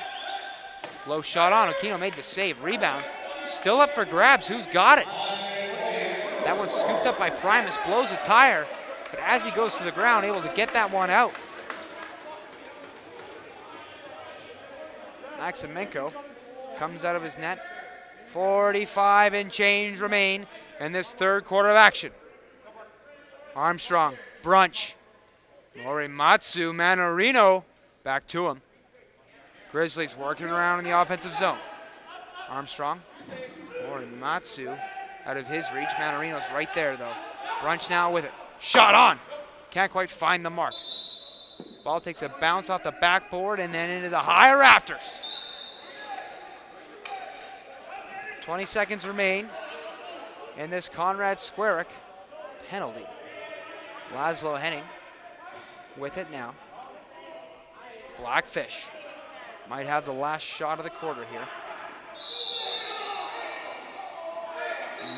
Low shot on. Aquino made the save. Rebound. Still up for grabs. Who's got it? That one scooped up by Primus. Blows a tire. But as he goes to the ground, able to get that one out. Maximenko comes out of his net. 45 and change remain in this third quarter of action. Armstrong, Brunch. Morimatsu, Manarino, back to him. Grizzlies working around in the offensive zone. Armstrong, Morimatsu out of his reach. Manarino's right there though. Brunch now with it. Shot on. Can't quite find the mark. Ball takes a bounce off the backboard and then into the high rafters. 20 seconds remain in this Conrad Squarick penalty. Laszlo Henning with it now. Blackfish might have the last shot of the quarter here.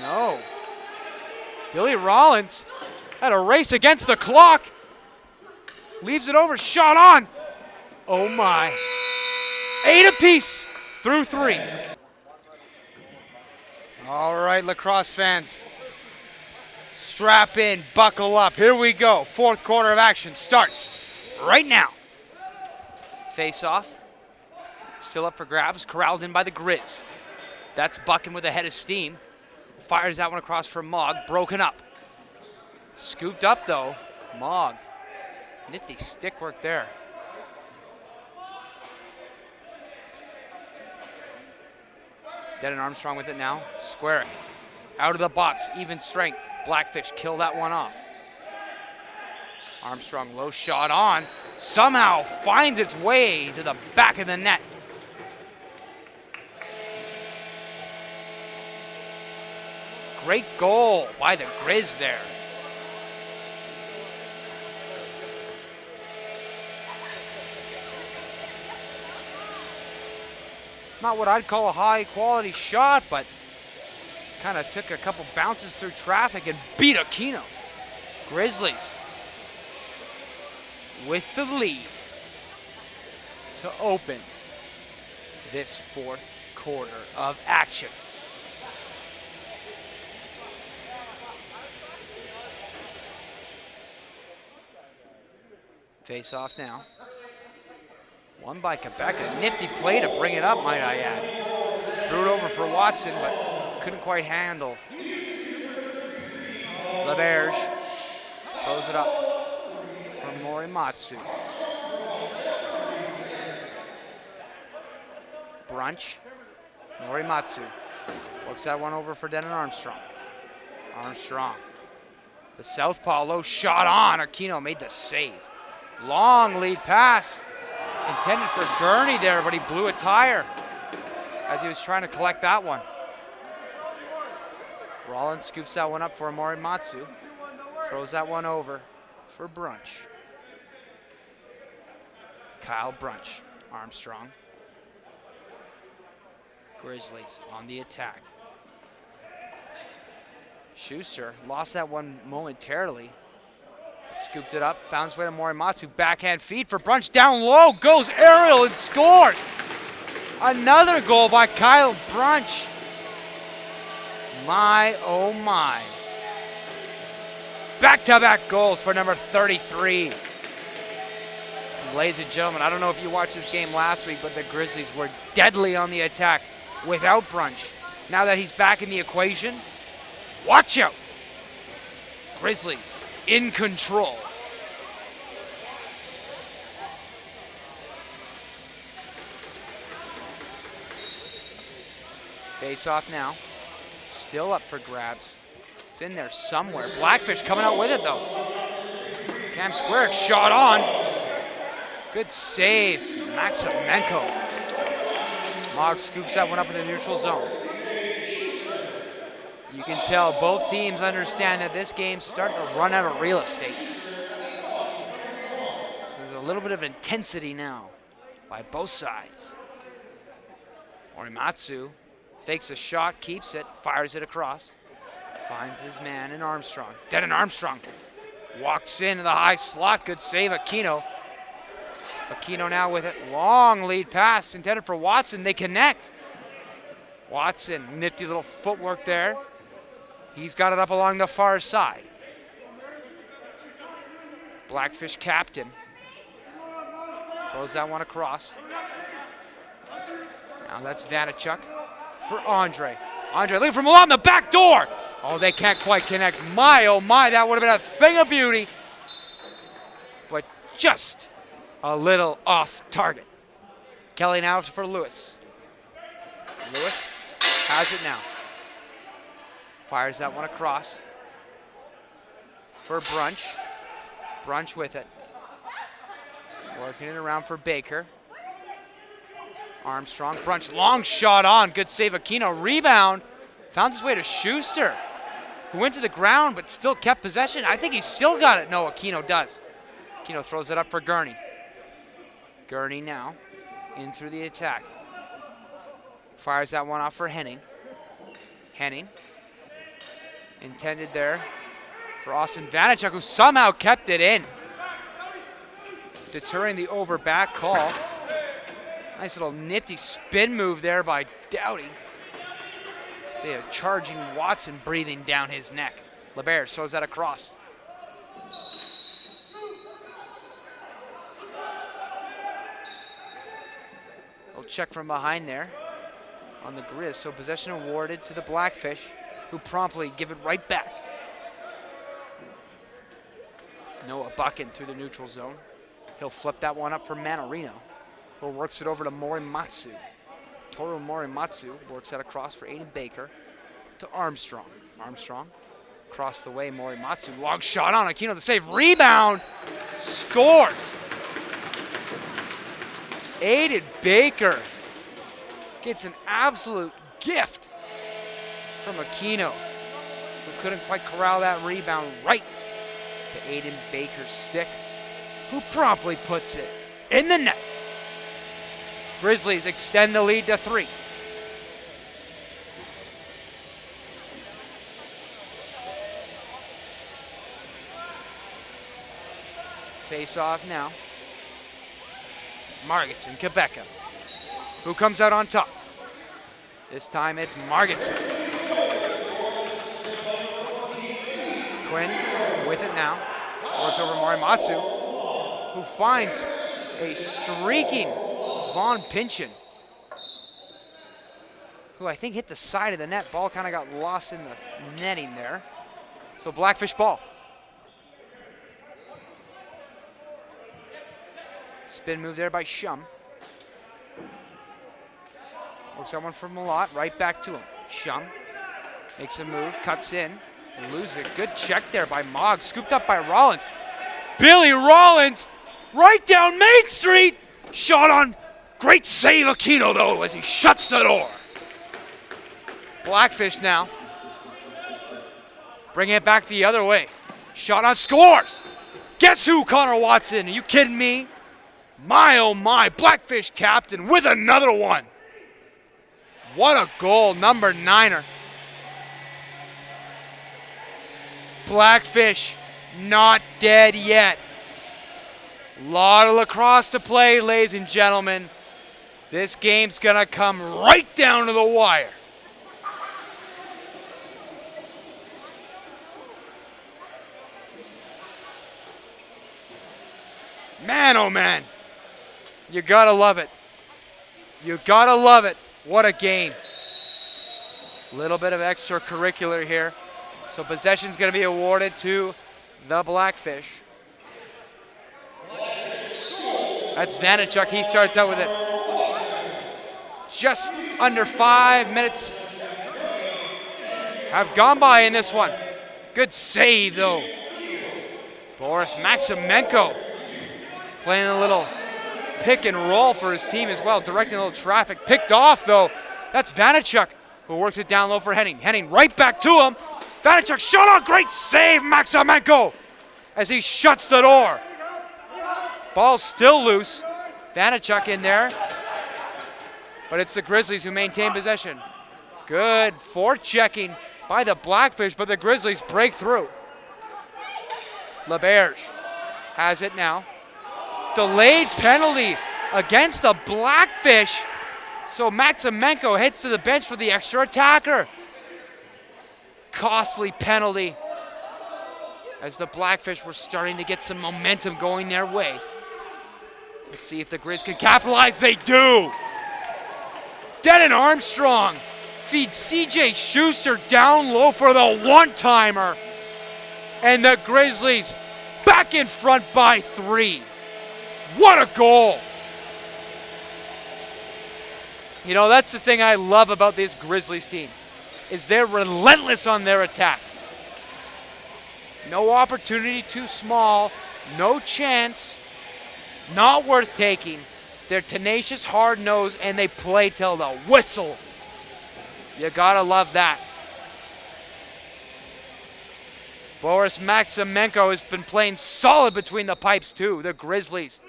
No. Billy Rollins had a race against the clock. Leaves it over, shot on. Oh my. 8 apiece through 3. All right, lacrosse fans. Strap in, buckle up. Here we go. Fourth quarter of action starts right now. Face off. Still up for grabs. Corralled in by the Grizz. That's Buckin with a head of steam. Fires that one across for Mogg. Broken up. Scooped up though. Mogg. Nifty stick work there. Denon Armstrong with it now. Squarick. Out of the box. Even strength. Blackfish kill that one off. Armstrong low shot on. Somehow finds its way to the back of the net. Great goal by the Grizz there. Not what I'd call a high quality shot, but kind of took a couple bounces through traffic and beat Aquino. Grizzlies with the lead to open this fourth quarter of action. Face off now. Won by Quebec. A nifty play to bring it up, might I add. Threw it over for Watson, but couldn't quite handle. LaBerge throws it up from Morimatsu. Brunch. Morimatsu works that one over for Denon Armstrong. Armstrong. The southpaw low shot on. Aquino made the save. Long lead pass. Intended for Gurney there, but he blew a tire as he was trying to collect that one. Rollins scoops that one up for Morimatsu. Throws that one over for Brunch. Kyle Brunch. Armstrong. Grizzlies on the attack. Schuster lost that one momentarily. Scooped it up, found his way to Morimatsu. Backhand feed for Brunch, down low, goes aerial and scores. Another goal by Kyle Brunch. My, oh my. Back-to-back goals for number 33. And ladies and gentlemen, I don't know if you watched this game last week, but the Grizzlies were deadly on the attack without Brunch. Now that he's back in the equation, watch out. Grizzlies in control. Face off now. Still up for grabs. It's in there somewhere. Blackfish coming out with it though. Cam Squarick shot on. Good save, Maximenko. Mogg scoops that one up in the neutral zone. You can tell both teams understand that this game's starting to run out of real estate. There's a little bit of intensity now by both sides. Morimatsu fakes a shot, keeps it, fires it across. Finds his man in Armstrong. Dead in Armstrong. Walks into the high slot. Good save, Aquino. Aquino now with it. Long lead pass intended for Watson. They connect. Watson, nifty little footwork there. He's got it up along the far side. Blackfish captain. Throws that one across. Now that's Vanachuk for Andre. Andre looking for Milan, the back door. Oh, they can't quite connect. My, oh my, that would have been a thing of beauty. But just a little off target. Kelly now for Lewis. Lewis has it now. Fires that one across for Brunch. Brunch with it. Working it around for Baker. Armstrong, Brunch, long shot on. Good save, Aquino. Rebound. Found his way to Schuster, who went to the ground but still kept possession. I think he's still got it. No, Aquino does. Aquino throws it up for Gurney. Gurney now in through the attack. Fires that one off for Henning. Henning intended there for Austin Vanachuk, who somehow kept it in, deterring the over back call. Nice little nifty spin move there by Doughty. See a charging Watson breathing down his neck. LeBert throws that across. Little check from behind there on the Grizz. So possession awarded to the Blackfish, who promptly give it right back. Noah bucking through the neutral zone. He'll flip that one up for Manarino, who works it over to Morimatsu. Toru Morimatsu works that across for Aiden Baker to Armstrong. Armstrong across the way, Morimatsu. Long shot on Aquino, the save. Rebound. Scores. Aiden Baker gets an absolute gift from Aquino, who couldn't quite corral that rebound right to Aiden Baker's stick, who promptly puts it in the net. Grizzlies extend the lead to 3. Face off now. Margetson, Quebeca. Who comes out on top? This time it's Margetson. Quinn with it now. Works over Morimatsu, who finds a streaking Vaughn Pinchin, who I think hit the side of the net. Ball kind of got lost in the netting there. So Blackfish ball. Spin move there by Shum. Works that one for Malott, right back to him. Shum makes a move, cuts in, loses it. Good check there by Mogg, scooped up by Rollins. Billy Rollins, right down Main Street. Shot on. Great save, Aquino, though, as he shuts the door. Blackfish now. Bringing it back the other way. Shot on, scores. Guess who, Connor Watson? Are you kidding me? My, oh my, Blackfish captain with another one. What a goal, number 9er. Blackfish not dead yet. Lot of lacrosse to play, ladies and gentlemen. This game's gonna come right down to the wire. Man, oh man. You gotta love it. You gotta love it. What a game. Little bit of extracurricular here. So possession's gonna be awarded to the Blackfish. That's Vanachuk. He starts out with it. Just under 5 minutes have gone by in this one. Good save, though. Boris Maximenko playing a little pick and roll for his team as well, directing a little traffic. Picked off, though. That's Vanachuk, who works it down low for Henning. Henning right back to him. Vanachuk shot on. Great save, Maximenko, as he shuts the door. Ball's still loose. Vanachuk in there. but it's the Grizzlies who maintain possession. Good forechecking by the Blackfish, but the Grizzlies break through. LeBerge has it now. Delayed penalty against the Blackfish. So Maximenko heads to the bench for the extra attacker. Costly penalty as the Blackfish were starting to get some momentum going their way. Let's see if the Grizz can capitalize. They do. Denon Armstrong feeds CJ Schuster down low for the one-timer. And the Grizzlies back in front by 3. What a goal. You know, that's the thing I love about this Grizzlies team, is they're relentless on their attack. No opportunity too small, no chance, not worth taking. They're tenacious, hard-nosed, and they play till the whistle. You gotta love that. Boris Maximenko has been playing solid between the pipes too. The Grizzlies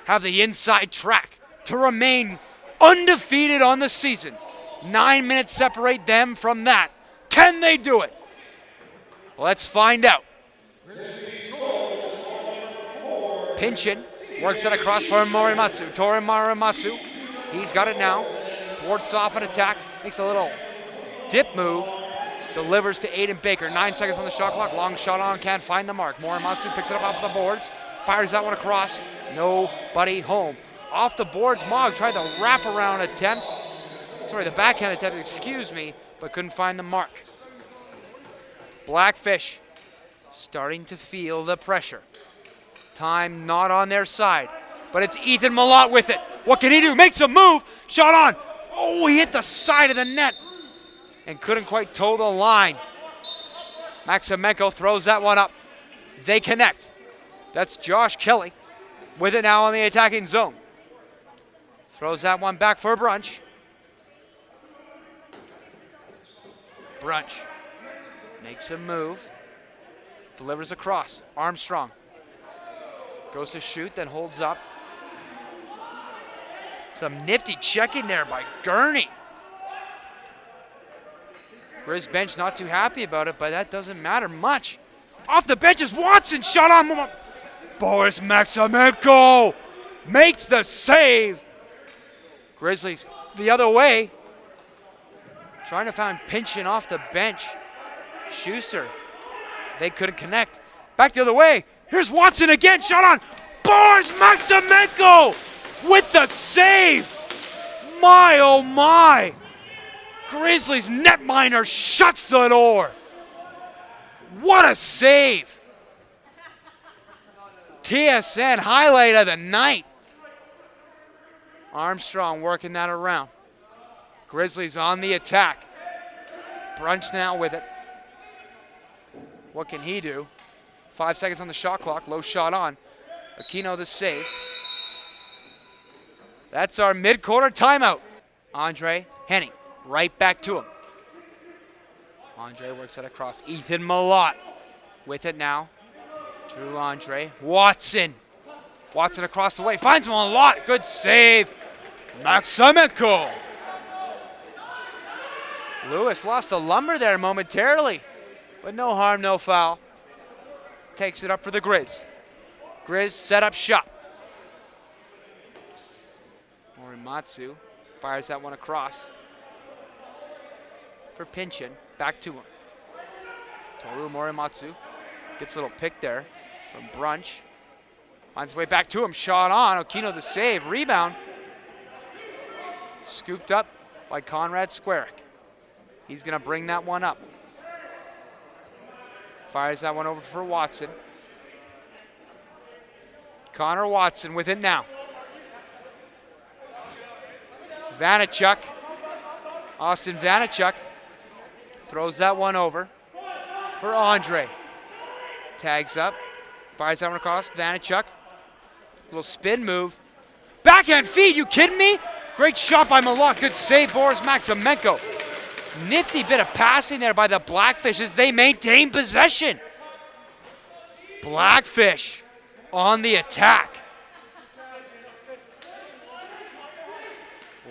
have the inside track to remain undefeated on the season. 9 minutes separate them from that. Can they do it? Let's find out. Pinchin works it across for Morimatsu. Tori Morimatsu, he's got it now. Thwarts off an attack, makes a little dip move. Delivers to Aiden Baker. 9 seconds on the shot clock. Long shot on, can't find the mark. Morimatsu picks it up off the boards. Fires that one across. Nobody home. Off the boards, Mogg tried the wraparound attempt. Sorry, the backhand attempt, excuse me, but couldn't find the mark. Blackfish starting to feel the pressure. Time not on their side, but it's Ethan Malott with it. What can he do? Makes a move. Shot on. Oh, he hit the side of the net and couldn't quite toe the line. Maximenko throws that one up. They connect. That's Josh Kelly with it now on the attacking zone. Throws that one back for Brunch. Brunch makes a move. Delivers across. Armstrong goes to shoot, then holds up. Some nifty checking there by Gurney. Grizz bench not too happy about it, but that doesn't matter much. Off the bench is Watson, shot on. Boris Maximenko makes the save. Grizzlies the other way. Trying to find Pinchin off the bench. Schuster, they couldn't connect. Back the other way. Here's Watson again, shot on. Boris Maximenko with the save. My, oh my. Grizzlies netminer shuts the door. What a save. TSN highlight of the night. Armstrong working that around. Grizzlies on the attack. Brunch now with it. What can he do? 5 seconds on the shot clock. Low shot on. Aquino the save. That's our mid-quarter timeout. Andre Henning right back to him. Andre works it across. Ethan Malott with it now. Drew Andre. Watson. Watson across the way. Finds Malott. Good save. Maximenko. Lewis lost the lumber there momentarily, but no harm, no foul. Takes it up for the Grizz. Grizz set up shop. Morimatsu fires that one across for Pinchin. Back to him. Toru Morimatsu gets a little pick there from Brunch. Finds his way back to him. Shot on. Aquino the save. Rebound. Scooped up by Conrad Squarick. He's going to bring that one up. Fires that one over for Watson. Connor Watson with it now. Vanachuk. Austin Vanachuk throws that one over for Andre. Tags up. Fires that one across. Vanachuk. Little spin move. Backhand feed. You kidding me? Great shot by Malott. Good save, Boris Maximenko. Nifty bit of passing there by the Blackfish as they maintain possession. Blackfish on the attack.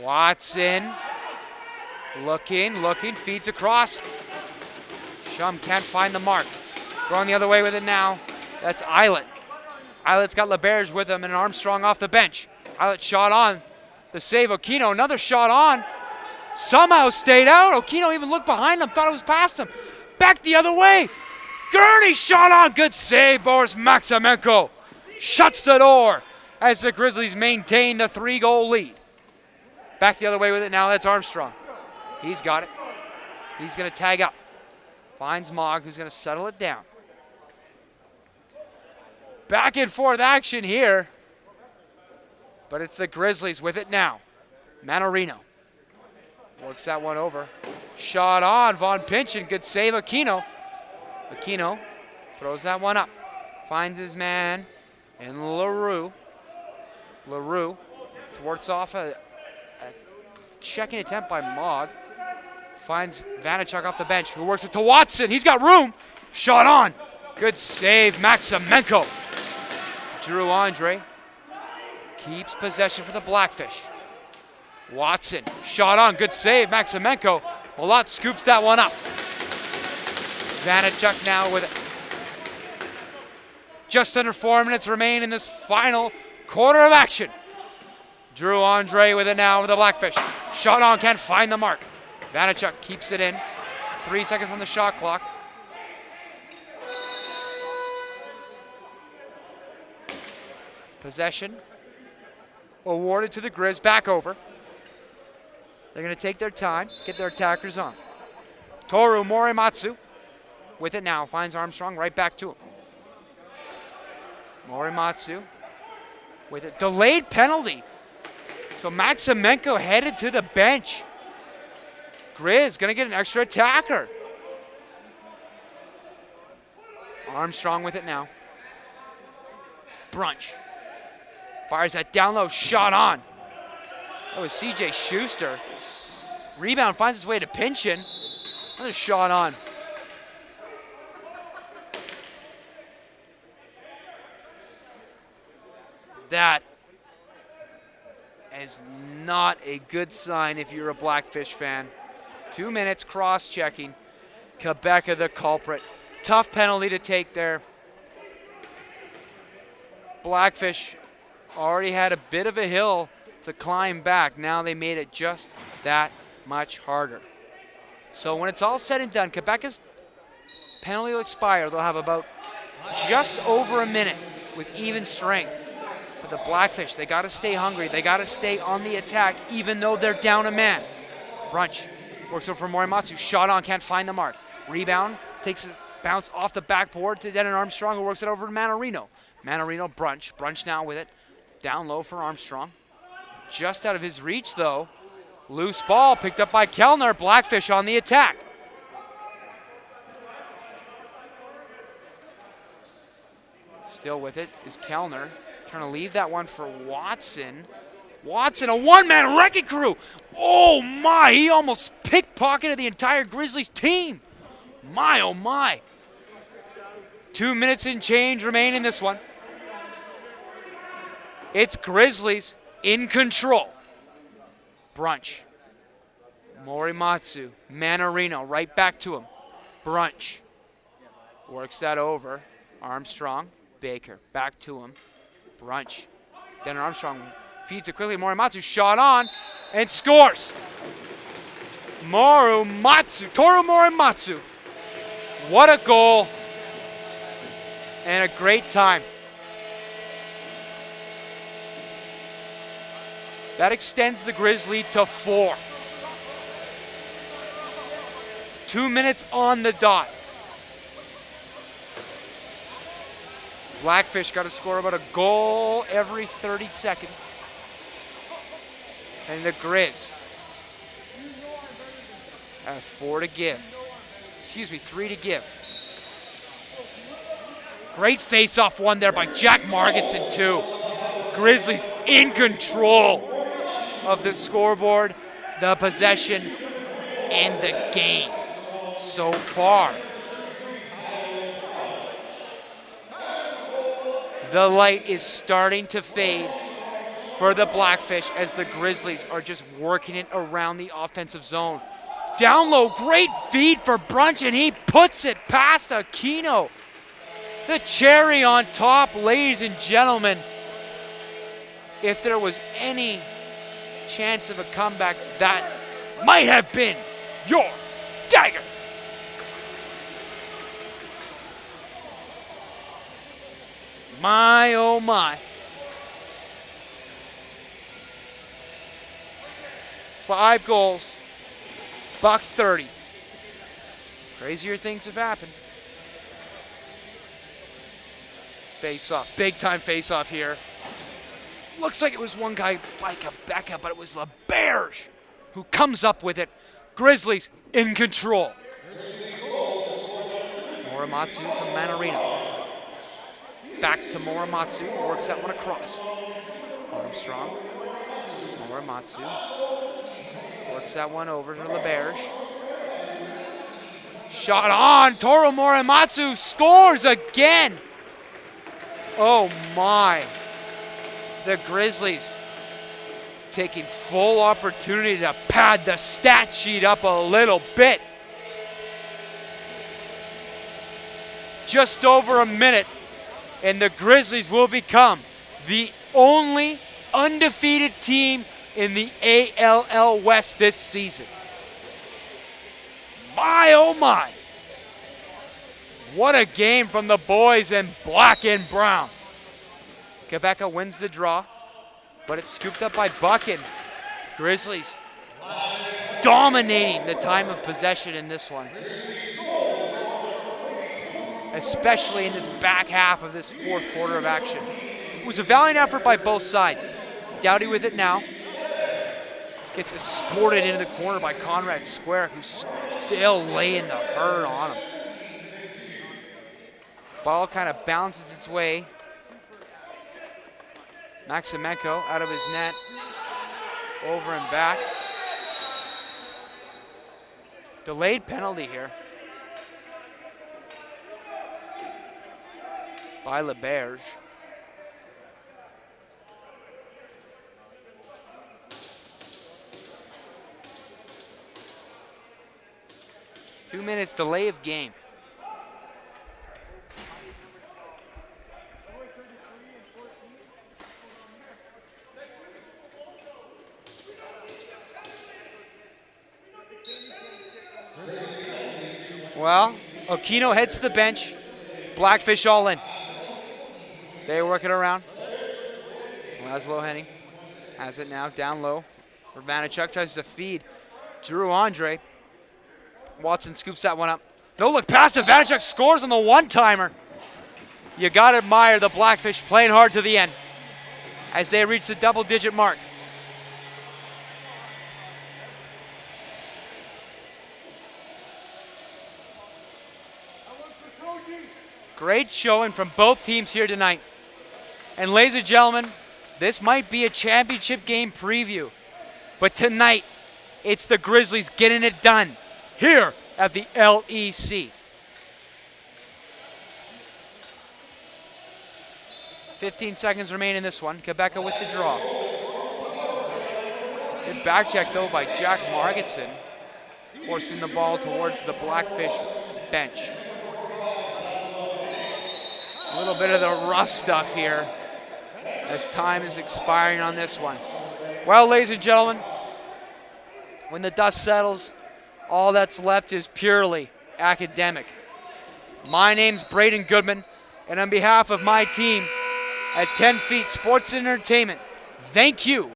Watson looking, feeds across. Shum can't find the mark. Going the other way with it now. That's Eilert. Eilert's got LeBerge with him and Armstrong off the bench. Eilert shot on. The save, Aquino, another shot on. Somehow stayed out. Aquino even looked behind him, thought it was past him. Back the other way. Gurney shot on. Good save, Boris Maximenko. Shuts the door as the Grizzlies maintain the 3-goal lead. Back the other way with it now, that's Armstrong. He's got it. He's going to tag up. Finds Mogg, who's going to settle it down. Back and forth action here. But it's the Grizzlies with it now. Manarino works that one over. Shot on, Von Pinchen, good save, Aquino. Aquino throws that one up. Finds his man in LaRue. LaRue thwarts off a checking attempt by Mogg. Finds Vanachuk off the bench, who works it to Watson. He's got room. Shot on. Good save, Maximenko. Drew Andre keeps possession for the Blackfish. Watson, shot on, good save, Maximenko. Malott scoops that one up. Vanachuk now with it. Just under 4 minutes remain in this final quarter of action. Drew Andre with it now with the Blackfish. Shot on, can't find the mark. Vanachuk keeps it in. 3 seconds on the shot clock. Possession awarded to the Grizz, back over. They're going to take their time, get their attackers on. Toru Morimatsu with it now, finds Armstrong, right back to him. Morimatsu with it, delayed penalty. So Maximenko headed to the bench. Grizz going to get an extra attacker. Armstrong with it now. Brunch fires that down low, shot on. That was CJ Schuster. Rebound finds its way to Pinchin. Another shot on. That is not a good sign if you're a Blackfish fan. 2 minutes cross-checking. Quebec the culprit. Tough penalty to take there. Blackfish already had a bit of a hill to climb back. Now they made it just that much harder. So when it's all said and done, Quebec's penalty will expire. They'll have about just over a minute with even strength. But the Blackfish, they got to stay hungry. They got to stay on the attack even though they're down a man. Brunch works over for Morimatsu. Shot on, can't find the mark. Rebound, takes a bounce off the backboard to Denon Armstrong, who works it over to Manarino. Manarino, Brunch. Brunch now with it. Down low for Armstrong. Just out of his reach, though. Loose ball picked up by Kellner. Blackfish on the attack. Still with it is Kellner. Trying to leave that one for Watson. Watson, a one-man wrecking crew. Oh, my. He almost pickpocketed the entire Grizzlies team. My, oh, my. 2 minutes and change remain in this one. It's Grizzlies in control. Brunch. Morimatsu. Manarino right back to him. Brunch. Works that over. Armstrong. Baker. Back to him. Brunch. Then Armstrong feeds it quickly. Morimatsu shot on and scores. Toru Morimatsu. What a goal. And a great time. That extends the Grizz lead to 4. 2 minutes on the dot. Blackfish got to score about a goal every 30 seconds. And the Grizz have 3 to give. Great face-off one there by Jack Margetson, too. Grizzlies in control of the scoreboard, the possession, and the game so far. The light is starting to fade for the Blackfish as the Grizzlies are just working it around the offensive zone. Down low, great feed for Brunch, and he puts it past Aquino. The cherry on top, ladies and gentlemen. If there was any chance of a comeback, that might have been your dagger. My, oh my. 5 goals, $130. Crazier things have happened. Face off, big time face off here. Looks like it was one guy by Quebec, but it was LeBerge who comes up with it. Grizzlies in control. Morimatsu from Manarino. Back to Morimatsu, works that one across. Armstrong, Morimatsu, works that one over to LeBerge. Shot on, Toru Morimatsu scores again. Oh my. The Grizzlies taking full opportunity to pad the stat sheet up a little bit. Just over a minute, and the Grizzlies will become the only undefeated team in the ALL West this season. My, oh my. What a game from the boys in black and brown. Quebec wins the draw, but it's scooped up by Buchan. Grizzlies dominating the time of possession in this one, especially in this back half of this fourth quarter of action. It was a valiant effort by both sides. Doughty with it now. Gets escorted into the corner by Conrad Square, who's still laying the hurt on him. Ball kind of bounces its way. Maximenko out of his net, over and back. Delayed penalty here by LeBerge. Two minutes delay of game. Well, Aquino heads to the bench. Blackfish all in. They work it around. Laszlo Henning has it now down low. Urbanachuk tries to feed Drew Andre. Watson scoops that one up. No look pass. Urbanachuk scores on the one-timer. You got to admire the Blackfish playing hard to the end as they reach the double-digit mark. Great showing from both teams here tonight. And ladies and gentlemen, this might be a championship game preview. But tonight, it's the Grizzlies getting it done here at the LEC. 15 seconds remain in this one. Quebec with the draw. Good back check though by Jack Margetson, forcing the ball towards the Blackfish bench. A little bit of the rough stuff here as time is expiring on this one. Well, ladies and gentlemen, when the dust settles, all that's left is purely academic. My name's Braden Goodman, and on behalf of my team at 10 Feet Sports and Entertainment, thank you